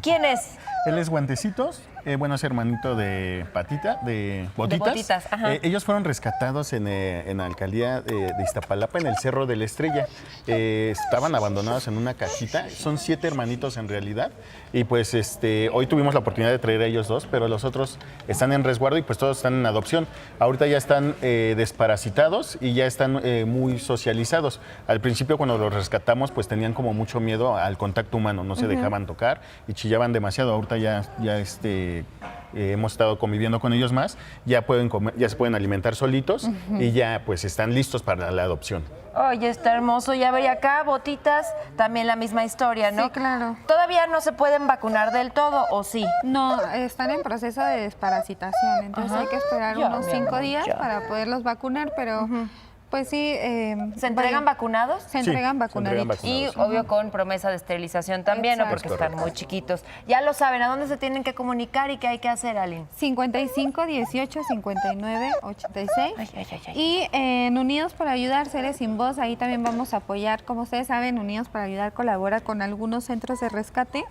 ¿Quién es? Él es Guantecitos, bueno, es hermanito de Patita, de Botitas. De Botitas, ajá. Ellos fueron rescatados en la alcaldía de Iztapalapa, en el Cerro de la Estrella. Estaban abandonados en una cajita. Son 7 hermanitos en realidad. Y pues hoy tuvimos la oportunidad de traer a ellos 2, pero los otros están en resguardo y pues todos están en adopción. Ahorita ya están desparasitados y ya están muy socializados. Al principio cuando los rescatamos pues tenían como mucho miedo al contacto humano, no se dejaban tocar y chillaban demasiado. Ahorita ya hemos estado conviviendo con ellos más, ya pueden comer, ya se pueden alimentar solitos y ya pues están listos para la adopción. Oye, está hermoso. Y a ver, y acá, Botitas, también la misma historia, ¿no? Sí, claro. ¿Todavía no se pueden vacunar del todo o sí? No, están en proceso de desparasitación, entonces hay que esperar unos 5 días para poderlos vacunar, pero... Pues sí. ¿Se entregan vacunados? Se entregan vacunaditos. Y obvio con promesa de esterilización también, ¿no? Porque están muy chiquitos. Ya lo saben, ¿a dónde se tienen que comunicar y qué hay que hacer, Aline? 55 18 59 86. Y en Unidos para Ayudar, Seres Sin Voz, ahí también vamos a apoyar. Como ustedes saben, Unidos para Ayudar colabora con algunos centros de rescate.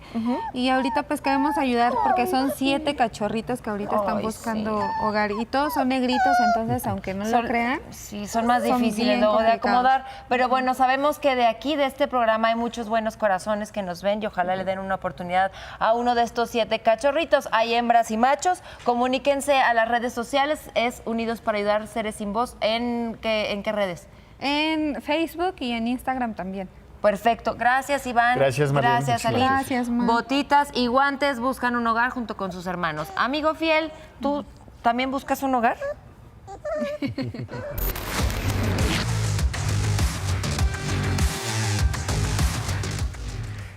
Y ahorita pues queremos ayudar porque son 7 cachorritos que ahorita están buscando hogar. Y todos son negritos, entonces aunque no lo crean. Sí, son más difíciles luego de acomodar, pero bueno, sabemos que de aquí, de este programa, hay muchos buenos corazones que nos ven y ojalá le den una oportunidad a uno de estos 7 cachorritos. Hay hembras y machos, comuníquense a las redes sociales, es Unidos para Ayudar Seres Sin Voz. ¿En qué redes? En Facebook y en Instagram también. Perfecto, gracias Iván. Gracias Marlene. Gracias Aline. Gracias, Mar. Botitas y Guantes buscan un hogar junto con sus hermanos. Amigo fiel, ¿tú también buscas un hogar?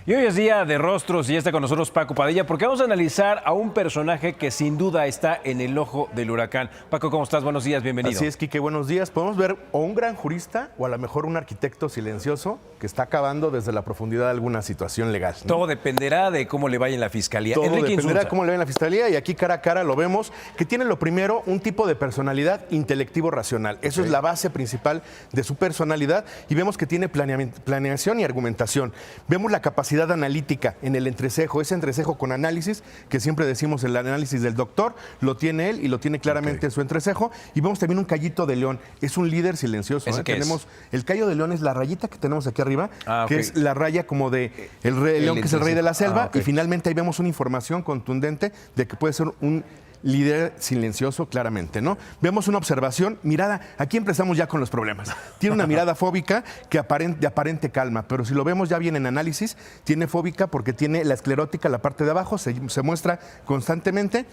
Y hoy es día de rostros y está con nosotros Paco Padilla porque vamos a analizar a un personaje que sin duda está en el ojo del huracán. Paco, ¿cómo estás? Buenos días, bienvenido. Así es, Quique, buenos días. Podemos ver o un gran jurista o a lo mejor un arquitecto silencioso que está acabando desde la profundidad de alguna situación legal, ¿no? Todo dependerá de cómo le vaya en la fiscalía. Todo Enrique dependerá Insulza. de cómo le vaya en la fiscalía y aquí cara a cara lo vemos que tiene lo primero un tipo de personalidad intelectivo-racional. Eso es la base principal de su personalidad y vemos que tiene planeación y argumentación. Vemos la capacidad capacidad analítica en el entrecejo, ese entrecejo con análisis, que siempre decimos el análisis del doctor, lo tiene él y lo tiene claramente en su entrecejo. Y vemos también un callito de león, es un líder silencioso. Tenemos el callo de león, es la rayita que tenemos aquí arriba, que es la raya como de el rey león, que es el rey de la selva. Y finalmente ahí vemos una información contundente de que puede ser un líder silencioso, claramente, ¿no? Vemos una observación, mirada, aquí empezamos ya con los problemas. Tiene una mirada fóbica de aparente calma, pero si lo vemos ya bien en análisis, tiene fóbica porque tiene la esclerótica, la parte de abajo, se muestra constantemente.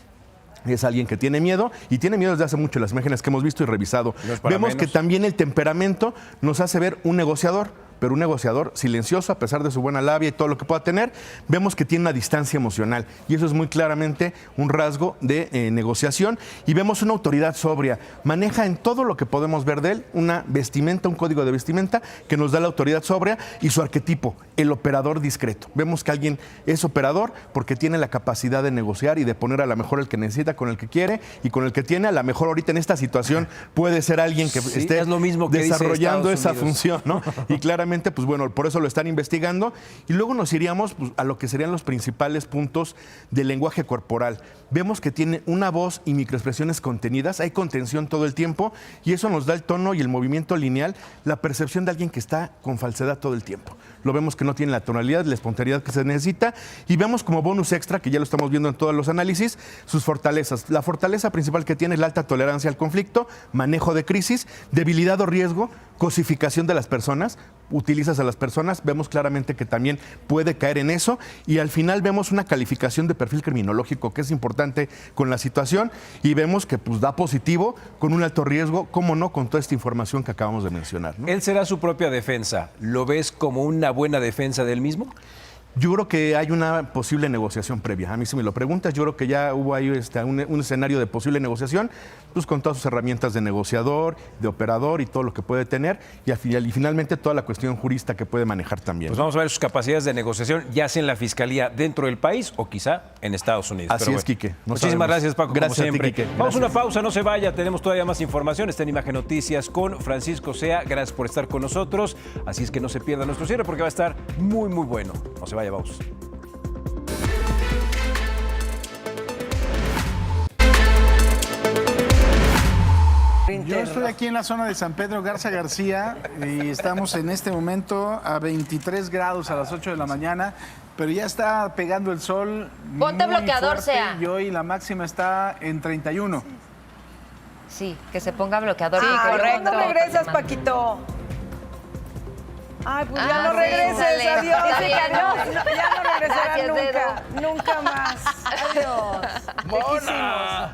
Es alguien que tiene miedo y tiene miedo desde hace mucho, las imágenes que hemos visto y revisado. Vemos que también el temperamento nos hace ver un negociador, pero un negociador silencioso a pesar de su buena labia y todo lo que pueda tener. Vemos que tiene una distancia emocional y eso es muy claramente un rasgo de negociación. Y vemos una autoridad sobria. Maneja en todo lo que podemos ver de él una vestimenta, un código de vestimenta que nos da la autoridad sobria y su arquetipo, el operador discreto. Vemos que alguien es operador porque tiene la capacidad de negociar y de poner a lo mejor el que necesita con el que quiere y con el que tiene. A lo mejor ahorita en esta situación puede ser alguien que esté es lo mismo que desarrollando dice esa Estados función, ¿no? Y claramente, pues bueno, por eso lo están investigando. Y luego nos iríamos pues, a lo que serían los principales puntos del lenguaje corporal. Vemos que tiene una voz y microexpresiones contenidas, hay contención todo el tiempo y eso nos da el tono y el movimiento lineal, la percepción de alguien que está con falsedad todo el tiempo. Lo vemos que no tiene la tonalidad, la espontaneidad que se necesita y vemos como bonus extra, que ya lo estamos viendo en todos los análisis, sus fortalezas. La fortaleza principal que tiene es la alta tolerancia al conflicto, manejo de crisis, debilidad o riesgo, cosificación de las personas, utilizas a las personas, vemos claramente que también puede caer en eso y al final vemos una calificación de perfil criminológico que es importante con la situación y vemos que pues da positivo con un alto riesgo, cómo no, con toda esta información que acabamos de mencionar, ¿no? Él será su propia defensa. ¿Lo ves como una buena defensa de él mismo? Yo creo que hay una posible negociación previa. A mí si me lo preguntas, yo creo que ya hubo ahí un escenario de posible negociación, pues con todas sus herramientas de negociador, de operador y todo lo que puede tener y finalmente toda la cuestión jurista que puede manejar también. Pues vamos a ver sus capacidades de negociación, ya sea en la Fiscalía dentro del país o quizá en Estados Unidos. Así es, Quique. Muchísimas gracias, Paco, gracias como siempre. a ti, Quique. Vamos a una pausa, no se vaya, tenemos todavía más información. Está en Imagen Noticias con Francisco Sea. Gracias por estar con nosotros. Así es que no se pierda nuestro cierre porque va a estar muy, muy bueno. No se vaya, vamos. Yo estoy aquí en la zona de San Pedro Garza García y estamos en este momento a 23 grados a las 8 de la mañana, pero ya está pegando el sol. Ponte muy bloqueador, fuerte, Sea. Y hoy la máxima está en 31. Sí, que se ponga bloqueador. Sí, correcto. ¿Cuándo regresas, Paquito? Ay, pues ya no sí, regreses, sale. adiós. Está bien, Ya no regresará Gracias, nunca, nunca más. Adiós. ¡Mona!